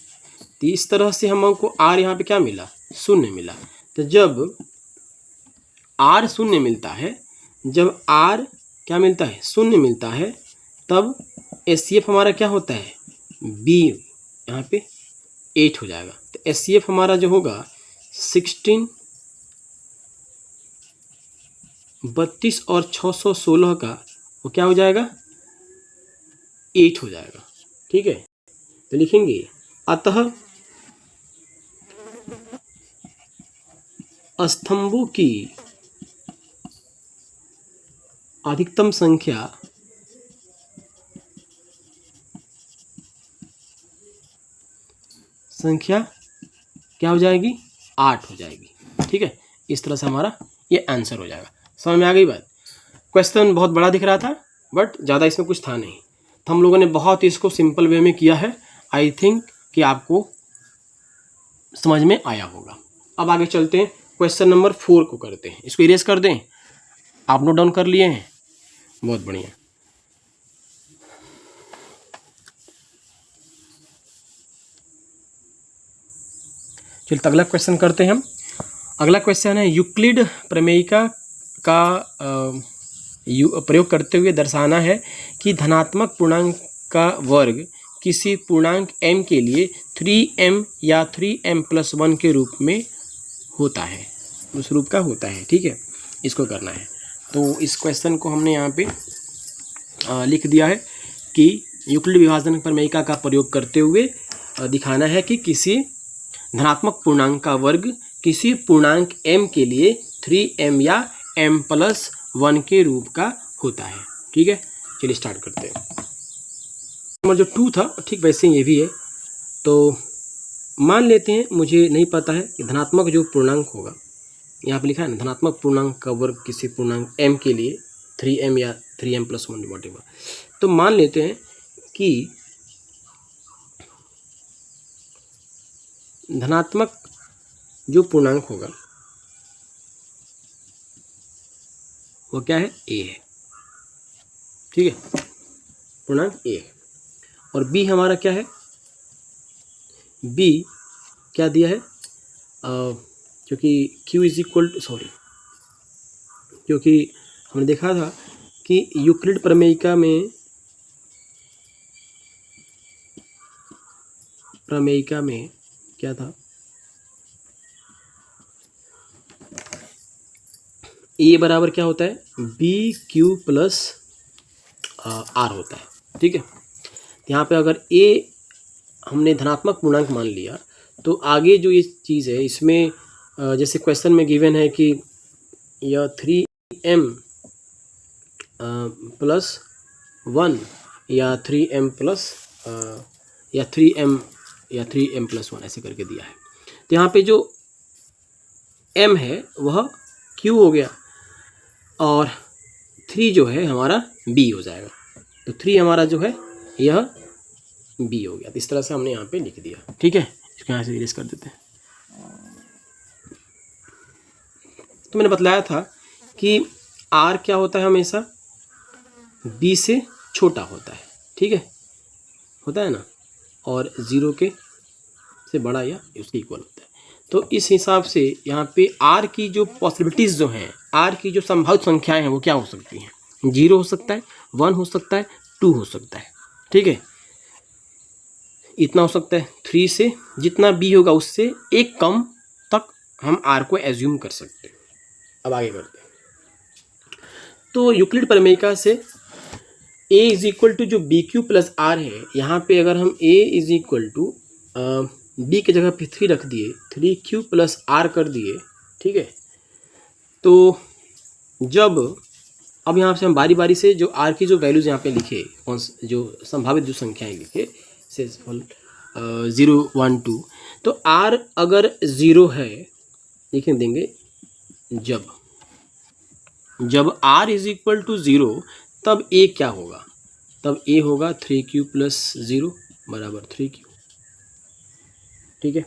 तो इस तरह से हमको आर यहाँ पे क्या मिला, 0 मिला। तो जब आर 0 मिलता है, जब आर क्या मिलता है 0 मिलता है, तब एचसीएफ हमारा क्या होता है, बी यहाँ पे 8 हो जाएगा। तो एचसीएफ हमारा जो होगा 16, 32 और 616 का वो क्या हो जाएगा, 8 हो जाएगा। ठीक है, तो लिखेंगे अतः स्तंभों की अधिकतम संख्या क्या हो जाएगी, 8 हो जाएगी। ठीक है, इस तरह से हमारा ये आंसर हो जाएगा। समझ में आ गई बात। क्वेश्चन बहुत बड़ा दिख रहा था, बट ज़्यादा इसमें कुछ था नहीं। तो हम लोगों ने बहुत इसको सिंपल वे में किया है। आई थिंक कि आपको समझ में आया होगा। अब आगे चलते हैं, क्वेश्चन नंबर 4 को करते हैं। इसको इरेज कर दें, आप नोट डाउन कर लिए हैं, बहुत बढ़िया। चलिए अगला क्वेश्चन करते हैं हम। अगला क्वेश्चन है यूक्लिड प्रमेयिका का प्रयोग करते हुए दर्शाना है कि धनात्मक पूर्णांक का वर्ग किसी पूर्णांक m के लिए 3m या 3m+1 के रूप में होता है, उस रूप का होता है। ठीक है, इसको करना है। तो इस क्वेश्चन को हमने यहाँ पे लिख दिया है कि यूक्लिड विभाजन प्रमेयिका का प्रयोग करते हुए दिखाना है कि किसी धनात्मक पूर्णांक का वर्ग किसी पूर्णांक m के लिए 3m या m+1 के रूप का होता है। ठीक है, चलिए स्टार्ट करते हैं। नंबर जो 2 था ठीक वैसे ये भी है। तो मान लेते हैं, मुझे नहीं पता है कि धनात्मक जो पूर्णांक होगा, यहाँ पे लिखा है ना, धनात्मक पूर्णांक का वर्ग किसी पूर्णांक m के लिए 3m या 3m+1 वॉटेवर। तो मान लेते हैं कि धनात्मक जो पूर्णांक होगा वो क्या है, a है। ठीक है, पूर्णांक a है। और b हमारा क्या है, b क्या दिया है, क्योंकि Q is equal to, sorry, क्योंकि हमने देखा था कि यूक्लिड प्रमेयिका में क्या था, ए बराबर क्या होता है, BQ प्लस R होता है, ठीक है। यहाँ पे अगर ए हमने धनात्मक पूर्णांक मान लिया तो आगे जो ये चीज़ है इसमें जैसे क्वेश्चन में गिवन है कि यह 3m प्लस 1 या 3m प्लस या 3m प्लस 1 ऐसे करके दिया है। तो यहाँ पे जो m है वह q हो गया और 3 जो है हमारा b हो जाएगा। तो 3 हमारा जो है यह b हो गया। तो इस तरह से हमने यहाँ पे लिख दिया, ठीक है। इसको यहाँ से इरेज कर देते हैं। तो मैंने बतलाया था कि r क्या होता है, हमेशा b से छोटा होता है, ठीक है, होता है ना, और 0 के से बड़ा या उसके इक्वल होता है। तो इस हिसाब से यहाँ पे r की जो पॉसिबिलिटीज़ जो हैं, r की जो संभावित संख्याएं हैं वो क्या हो सकती हैं, 0 हो सकता है, 1 हो सकता है, 2 हो सकता है, ठीक है, इतना हो सकता है। 3 से जितना b होगा उससे एक कम तक हम r को एज्यूम कर सकते हैं। अब आगे करते हैं। तो यूक्लिड प्रमेयिका से a इज इक्वल टू जो BQ प्लस R है, यहाँ पे अगर हम a is equal to b की जगह पे 3 रख दिए, 3Q प्लस R कर दिए, ठीक है। तो जब अब यहाँ से हम बारी बारी से जो R की जो वैल्यूज़ यहाँ पे लिखे, जो संभावित जो संख्याएं लिखे, से 0 1 2, तो R अगर 0 है, लिख देंगे जब R इज इक्वल टू 0 तब A क्या होगा, तब A होगा 3Q प्लस 0 बराबर 3Q, ठीक है,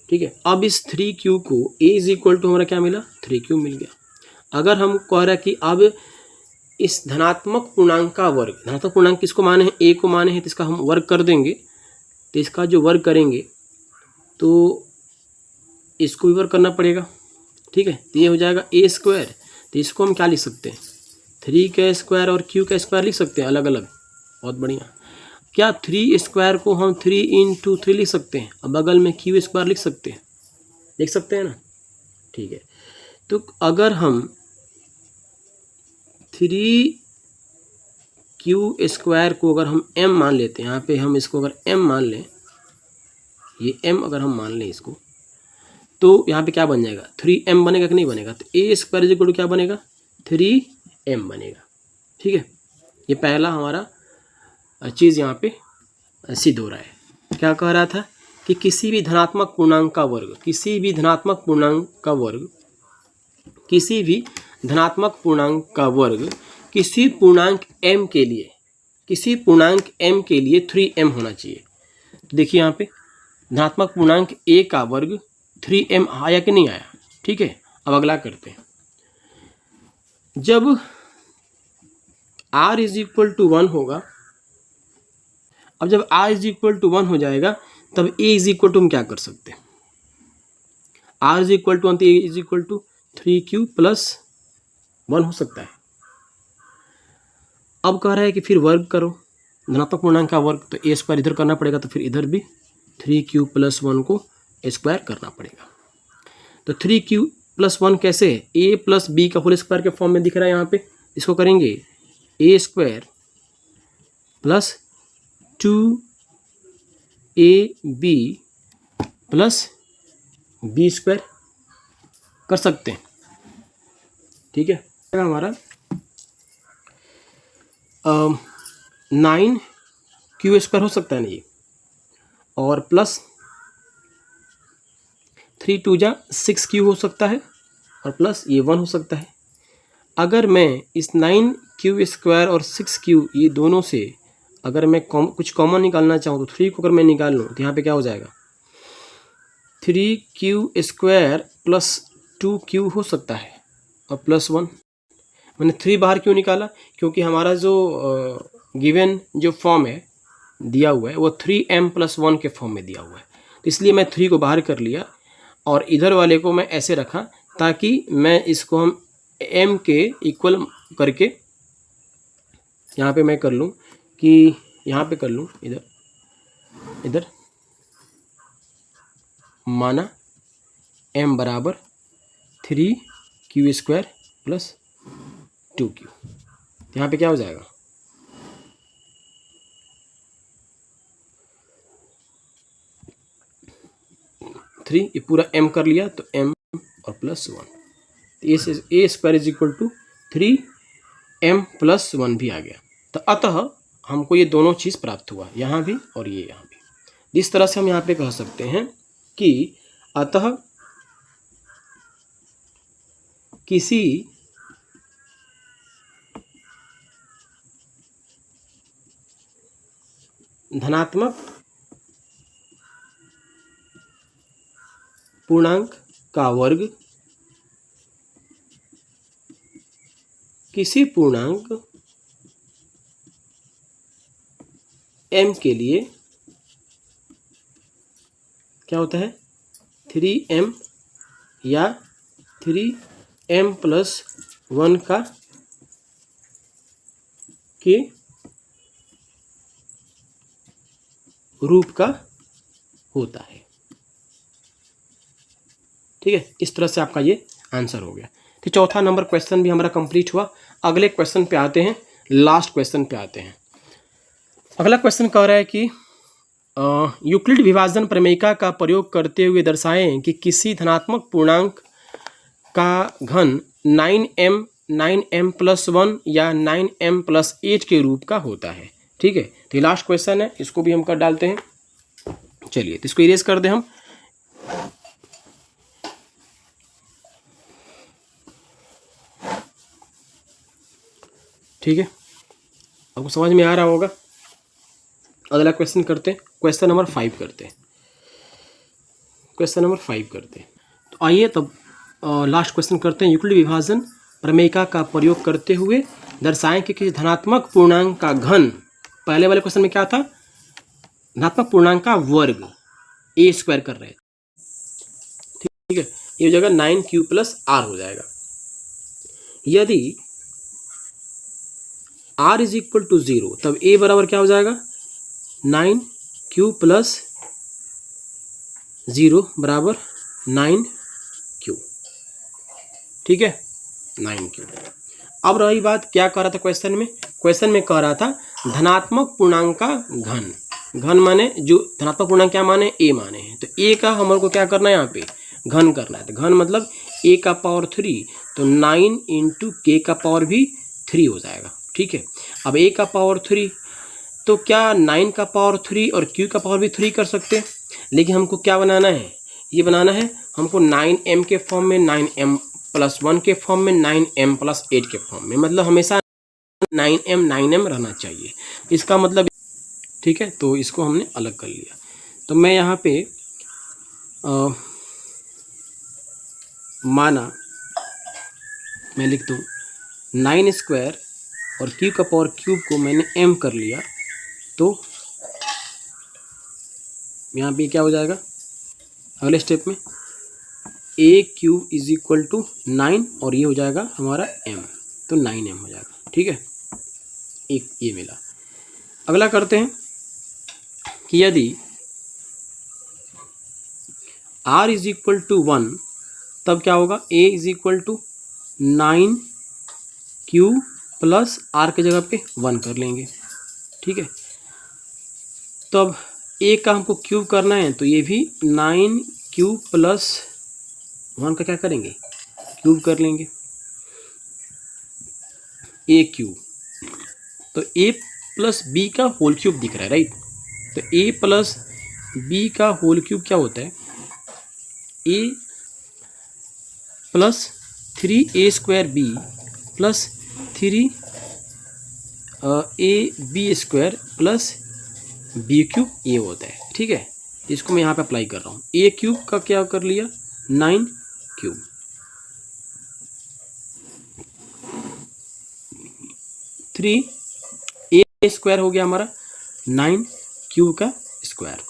ठीक है। अब इस 3Q को A इज इक्वल टू हमारा क्या मिला, 3Q मिल गया। अगर हम कह रहे हैं कि अब इस धनात्मक पूर्णांक का वर्ग, धनात्मक पूर्णांक किसको माने हैं, A को माने हैं, तो इसका हम वर्ग कर देंगे। तो इसका जो वर्ग करेंगे तो इसको भी वर्ग करना पड़ेगा, ठीक है। तो ये हो जाएगा A स्क्वायर। तो इसको हम क्या लिख सकते हैं, 3 का स्क्वायर और Q का स्क्वायर लिख सकते हैं अलग अलग, बहुत बढ़िया। क्या 3 स्क्वायर को हम 3 इंटू 3 लिख सकते हैं, अब बगल में Q स्क्वायर लिख सकते हैं ना, ठीक है। तो अगर हम 3Q स्क्वायर को अगर हम m मान लेते हैं, यहाँ पे हम इसको अगर m मान लें, ये m अगर हम मान लें इसको, तो यहाँ पे क्या बन जाएगा, 3m बनेगा कि नहीं बनेगा। तो A स्क्वायर इक्वल टू क्या बनेगा, 3m बनेगा, ठीक है। ये पहला हमारा चीज़ यहाँ पे सिद्ध हो रहा है। क्या कह रहा था कि किसी भी धनात्मक पूर्णांक का वर्ग, किसी भी धनात्मक पूर्णांक का वर्ग, किसी भी धनात्मक पूर्णांक का वर्ग किसी पूर्णांक m के लिए, किसी पूर्णांक m के लिए 3m होना चाहिए। तो देखिए यहाँ पे धनात्मक पूर्णांक a का वर्ग 3m आया कि नहीं आया, ठीक है। अब अगला करते हैं। जब r इज इक्वल टू 1 होगा, अब जब r इज इक्वल टू 1 हो जाएगा तब a इज इक्वल टू हम क्या कर सकते हैं, r इज इक्वल टू 1 तो a is equal to 3Q plus 1 हो सकता है। अब कह रहा है कि फिर वर्ग करो, धनात्मक पूर्णांक का वर्ग, तो a स्क्वायर इधर करना पड़ेगा, तो फिर इधर भी 3Q प्लस 1 को स्क्वायर करना पड़ेगा। तो 3Q प्लस 1 कैसे है, a प्लस b का होल स्क्वायर के फॉर्म में दिख रहा है यहाँ पे। इसको करेंगे a square plus 2ab plus b square कर सकते हैं, ठीक है। हमारा 9Q स्क्वायर हो सकता है ना ये, और प्लस 3 2 जा 6Q हो सकता है, और प्लस ये 1 हो सकता है। अगर मैं इस 9Q स्क्वायर और 6Q ये दोनों से अगर मैं कुछ कॉमन निकालना चाहूँ तो 3 को अगर मैं निकाल लूँ तो यहाँ पे क्या हो जाएगा, 3Q स्क्वायर प्लस 2Q हो सकता है, और प्लस 1। मैंने 3 बाहर क्यों निकाला, क्योंकि हमारा जो गिवन जो फॉर्म है दिया हुआ है वो 3m+1 के फॉर्म में दिया हुआ है, तो इसलिए मैं 3 को बाहर कर लिया और इधर वाले को मैं ऐसे रखा ताकि मैं इसको हम m के इक्वल करके यहाँ पे मैं कर लूँ कि यहाँ पे कर लूँ इधर माना m बराबर 3q² + 2q। यहाँ पे क्या हो जाएगा 3, ये पूरा m कर लिया तो m और +1, a² = 3m+1 भी आ गया। तो अतः हमको ये दोनों चीज़ प्राप्त हुआ, यहाँ भी और ये यहाँ भी। इस तरह से हम यहाँ पे कह सकते हैं कि अतः किसी धनात्मक पूर्णांक का वर्ग किसी पूर्णांक m के लिए क्या होता है 3m या 3m+1 का के रूप का होता है। ठीक है, इस तरह से आपका ये आंसर हो गया। तो चौथा नंबर क्वेश्चन भी हमारा कंप्लीट हुआ। अगले क्वेश्चन पे आते हैं, लास्ट क्वेश्चन पे आते हैं। अगला क्वेश्चन कह रहा है कि यूक्लिड विभाजन प्रमेयिका का प्रयोग करते हुए दर्शाएं कि किसी धनात्मक पूर्णांक का घन 9m+1 या 9m+8 के रूप का होता है। ठीक है, तो ये लास्ट क्वेश्चन है, इसको भी हम कर डालते हैं। चलिए, तो इसको इरेज कर दें हम। ठीक है, आपको समझ में आ रहा होगा। अगला क्वेश्चन करते हैं, क्वेश्चन नंबर 5 करते हैं। क्वेश्चन नंबर 5 करते हैं। तो आइए तब लास्ट क्वेश्चन करते हैं। यूक्लिड विभाजन प्रमेयिका का प्रयोग करते हुए दर्शाएं कि किसी धनात्मक पूर्णांक का घन, पहले वाले क्वेश्चन में क्या था, धनात्मक पूर्णांक का वर्ग a² कर रहे थे। ठीक है, ये हो जाएगा 9q + r हो जाएगा। यदि r = 0 तब a बराबर क्या हो जाएगा 9q + 0 बराबर 9q। ठीक है, 9q। अब रही बात, क्या कह रहा था क्वेश्चन में? क्वेश्चन में कह रहा था धनात्मक पूर्णांक का घन। घन माने जो धनात्मक पूर्णांक क्या माने, a माने हैं। तो a का हमारे को क्या करना है, यहाँ पे घन करना है। तो घन मतलब a⁴, तो 9 × k⁴ हो जाएगा। ठीक है, अब a⁴ तो क्या 9⁴ और q⁴ 3 कर सकते हैं, लेकिन हमको क्या बनाना है, ये बनाना है हमको 9m के फॉर्म में, 9m+1 के फॉर्म में, 9m+8 के फॉर्म में, मतलब हमेशा 9m रहना चाहिए। इसका मतलब, ठीक है, तो इसको हमने अलग कर लिया। तो मैं यहाँ पे माना मैं लिख दूँ 9² और q⁴ को मैंने m कर लिया, तो यहाँ पे क्या हो जाएगा अगले स्टेप में aq = 9 और ये हो जाएगा हमारा m, तो 9m हो जाएगा। ठीक है, एक ये मिला। अगला करते हैं कि यदि r = 1 तब क्या होगा, a = 9q + r के जगह पे 1 कर लेंगे। ठीक है, तो अब a का हमको क्यूब करना है, तो ये भी 9q + 1 का क्या करेंगे, क्यूब कर लेंगे, a³। तो a + b का होल क्यूब दिख रहा है, राइट। तो a + b का होल क्यूब क्या होता है, a + 3a² b + 3ab² + b³ ये होता है। ठीक है, इसको मैं यहाँ पे अप्लाई कर रहा हूँ। a³ का क्या कर लिया 9q, 3a² हो गया हमारा 9 क्यूब का स्क्वायर।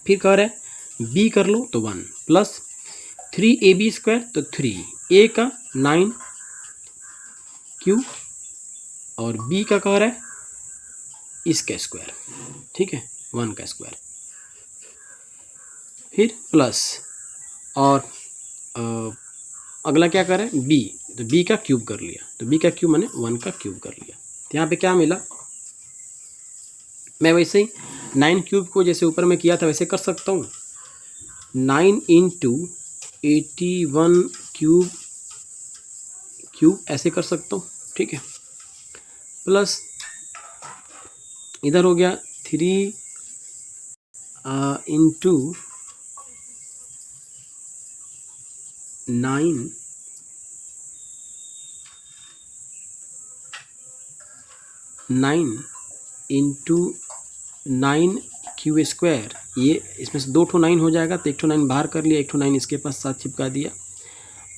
फिर कह रहे हैं बी कर लो तो 1 प्लस 3ab स्क्वायर तो 3 ए का 9 क्यूब और बी का कह रहा है इसका स्क्वायर, ठीक है 1 का स्क्वायर। फिर प्लस और अगला क्या करें बी, तो बी का क्यूब कर लिया, तो बी का क्यूब मैंने 1 का क्यूब कर लिया। तो यहाँ पे क्या मिला, मैं वैसे ही 9 क्यूब को जैसे ऊपर में किया था वैसे कर सकता हूँ। 9 इंटू 81 क्यूब ऐसे कर सकता हूँ, ठीक है। प्लस इधर हो गया 3 इंटू 9 इंटू 9 क्यू स्क्वायर, ये इसमें से 2 9 हो जाएगा तो 1 9 बाहर कर लिया, 1 9 इसके पास साथ चिपका दिया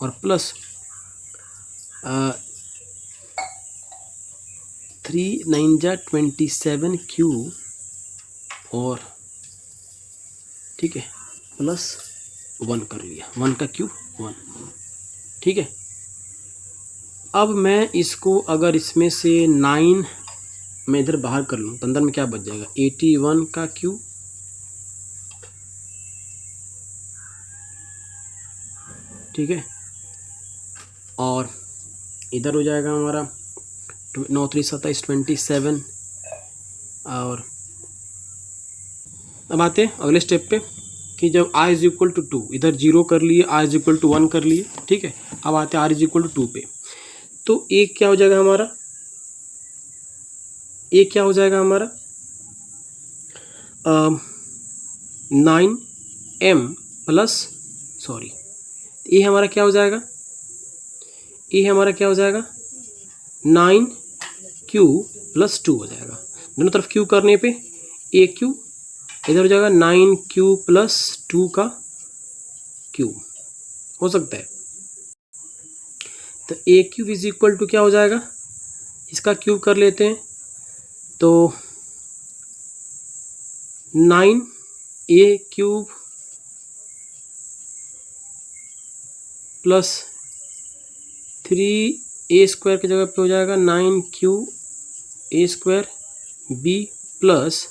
और प्लस 3 9 जा 27 क्यू और ठीक है प्लस 1 कर लिया, 1 का क्यूब 1, ठीक है। अब मैं इसको अगर इसमें से 9 मैं इधर बाहर कर लूँ तो अंदर में क्या बच जाएगा 81 का क्यूब, ठीक है, और इधर हो जाएगा हमारा 9 3 27 27। और अब आते हैं अगले स्टेप पे कि जब r इज इक्वल टू 2, इधर 0 कर लिए, r इज इक्वल टू 1 कर लिए, ठीक है। अब आते हैं r इज इक्वल टू 2 पे, तो एक क्या हो जाएगा हमारा, एक क्या हो जाएगा हमारा 9m प्लस सॉरी ये हमारा क्या हो जाएगा, ये हमारा क्या हो जाएगा 9q प्लस 2 हो जाएगा। दोनों तरफ q करने पे aq इधर हो जाएगा 9q प्लस 2 का क्यूब हो सकता है। तो a cube is equal to क्या हो जाएगा, इसका क्यूब कर लेते हैं तो 9a cube plus 3a square की जगह पे हो जाएगा 9q a square b plus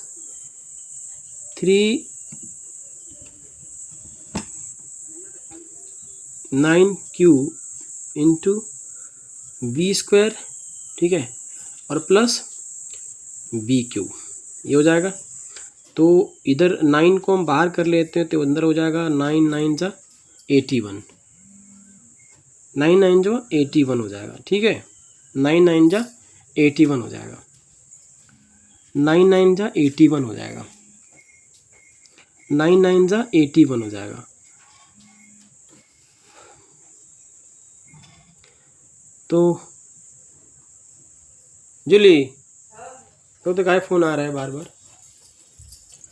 9q into B square, ठीक है, और प्लस बी क्यूब, ये हो जाएगा। तो इधर 9 को हम बाहर कर लेते हैं तो अंदर हो जाएगा 9 9 जा 81, 9 9 जो 81 हो जाएगा, ठीक है, 9 9 जा 81 हो जाएगा, 9 9 जा 81 हो जाएगा, 9 9 जा 81 हो जाएगा। तो जूली तो काय फ़ोन आ रहा है बार बार,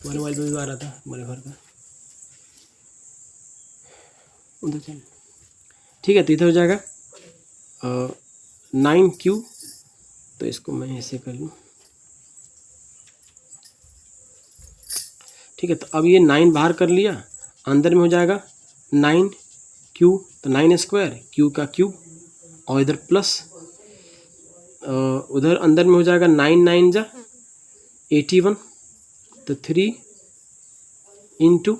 तुम्हारे मोबाइल पे भी आ रहा था मेरे घर का, उधर चल, ठीक है। तो इधर हो जाएगा 9q, तो इसको मैं ऐसे कर लूँ, ठीक है। तो अब ये 9 बाहर कर लिया, अंदर में हो जाएगा 9q, तो 9 स्क्वायर q का क्यूब और इधर प्लस उधर अंदर में हो जाएगा 9 9 जा 81, तो 3 into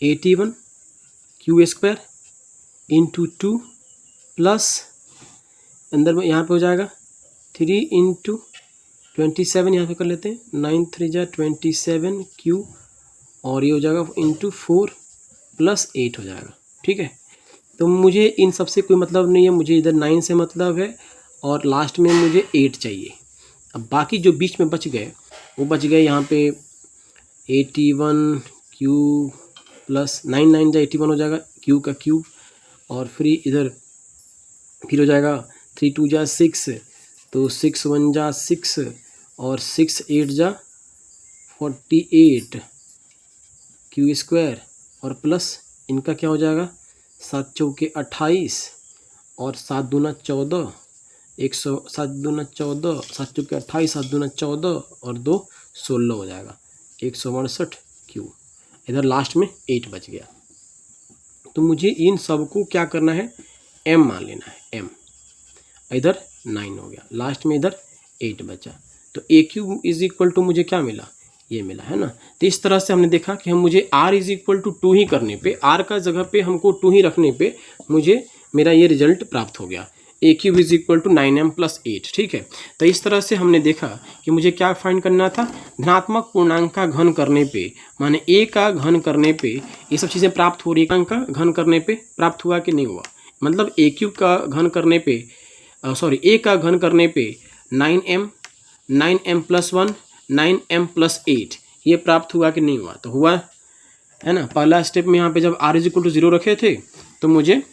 81 Q square into 2 plus अंदर में यहाँ पे हो जाएगा 3 इंटू 27, यहाँ पे कर लेते हैं 9 3 जा 27 क्यू और ये हो जाएगा इंटू 4 प्लस 8 हो जाएगा, ठीक है। तो मुझे इन सब से कोई मतलब नहीं है, मुझे इधर 9 से मतलब है और लास्ट में मुझे 8 चाहिए। अब बाकी जो बीच में बच गए वो बच गए यहाँ पे 81 क्यू प्लस 9 9 जा 81 हो जाएगा, क्यू का क्यूब और फिर हो जाएगा 3 2 जा 6, तो 6 1 जा 6 और 6 8 जा 48 क्यू स्क्वायर और प्लस इनका क्या हो जाएगा 7 चौके 28 और 7 दूना 14 100 7 दूना 14, 7 चौके 28, 7 दूना 14 और 2 16 हो जाएगा 168 क्यू। इधर लास्ट में 8 बच गया। तो मुझे इन सब को क्या करना है, m मान लेना है m। इधर 9 हो गया, लास्ट में इधर 8 बचा। तो ए क्यू इज इक्वल टू मुझे क्या मिला, ये मिला है ना। तो इस तरह से हमने देखा कि हम मुझे r इज इक्वल टू 2 ही करने पे, r का जगह पे हमको 2 ही रखने पे मुझे मेरा ये रिजल्ट प्राप्त हो गया, a cube is equal to 9m plus 8। ठीक है, तो इस तरह से हमने देखा कि मुझे क्या फाइंड करना था, धनात्मक पूर्णांक का घन करने पे, माने a का घन करने पे ये सब चीज़ें प्राप्त हो रही है। का घन करने पे प्राप्त हुआ कि नहीं हुआ, मतलब ए क्यूब का घन करने पे a का घन करने पे 9m प्लस 1 9m प्लस 8 ये प्राप्त हुआ कि नहीं हुआ, तो हुआ है ना। पहला स्टेप में यहाँ पे जब r इज इक्वल टू 0 रखे थे तो मुझे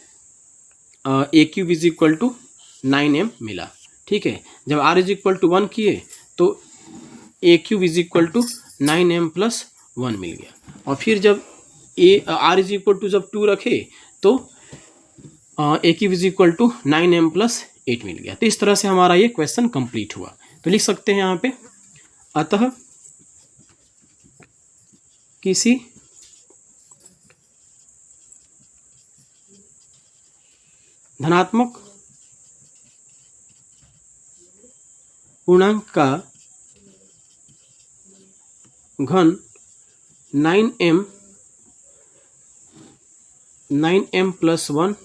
a cube is equal to 9m मिला। ठीक है, जब r इज इक्वल टू 1 किए तो a cube is equal to 9m plus 1 मिल गया। और फिर जब r इज इक्वल टू जब 2 रखे तो a cube is equal to 9m plus 8 मिल गया। तो इस तरह से हमारा ये क्वेश्चन कंप्लीट हुआ। तो लिख सकते हैं यहाँ पे, अतः किसी धनात्मक पूर्णांक का घन 9m प्लस 1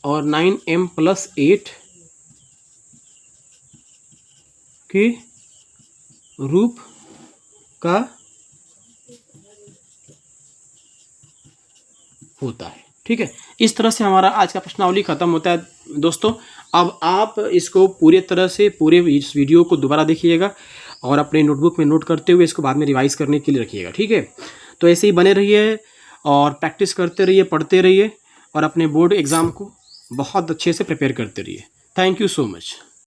और 9m प्लस 8 के रूप का होता है। ठीक है, इस तरह से हमारा आज का प्रश्नावली खत्म होता है दोस्तों। अब आप इसको पूरे तरह से पूरे इस वीडियो को दोबारा देखिएगा और अपने नोटबुक में नोट करते हुए इसको बाद में रिवाइज करने के लिए रखिएगा। ठीक है, तो ऐसे ही बने रहिए और प्रैक्टिस करते रहिए, पढ़ते रहिए और अपने बोर्ड एग्ज़ाम को बहुत अच्छे से प्रिपेयर करते रहिए। Thank you so much.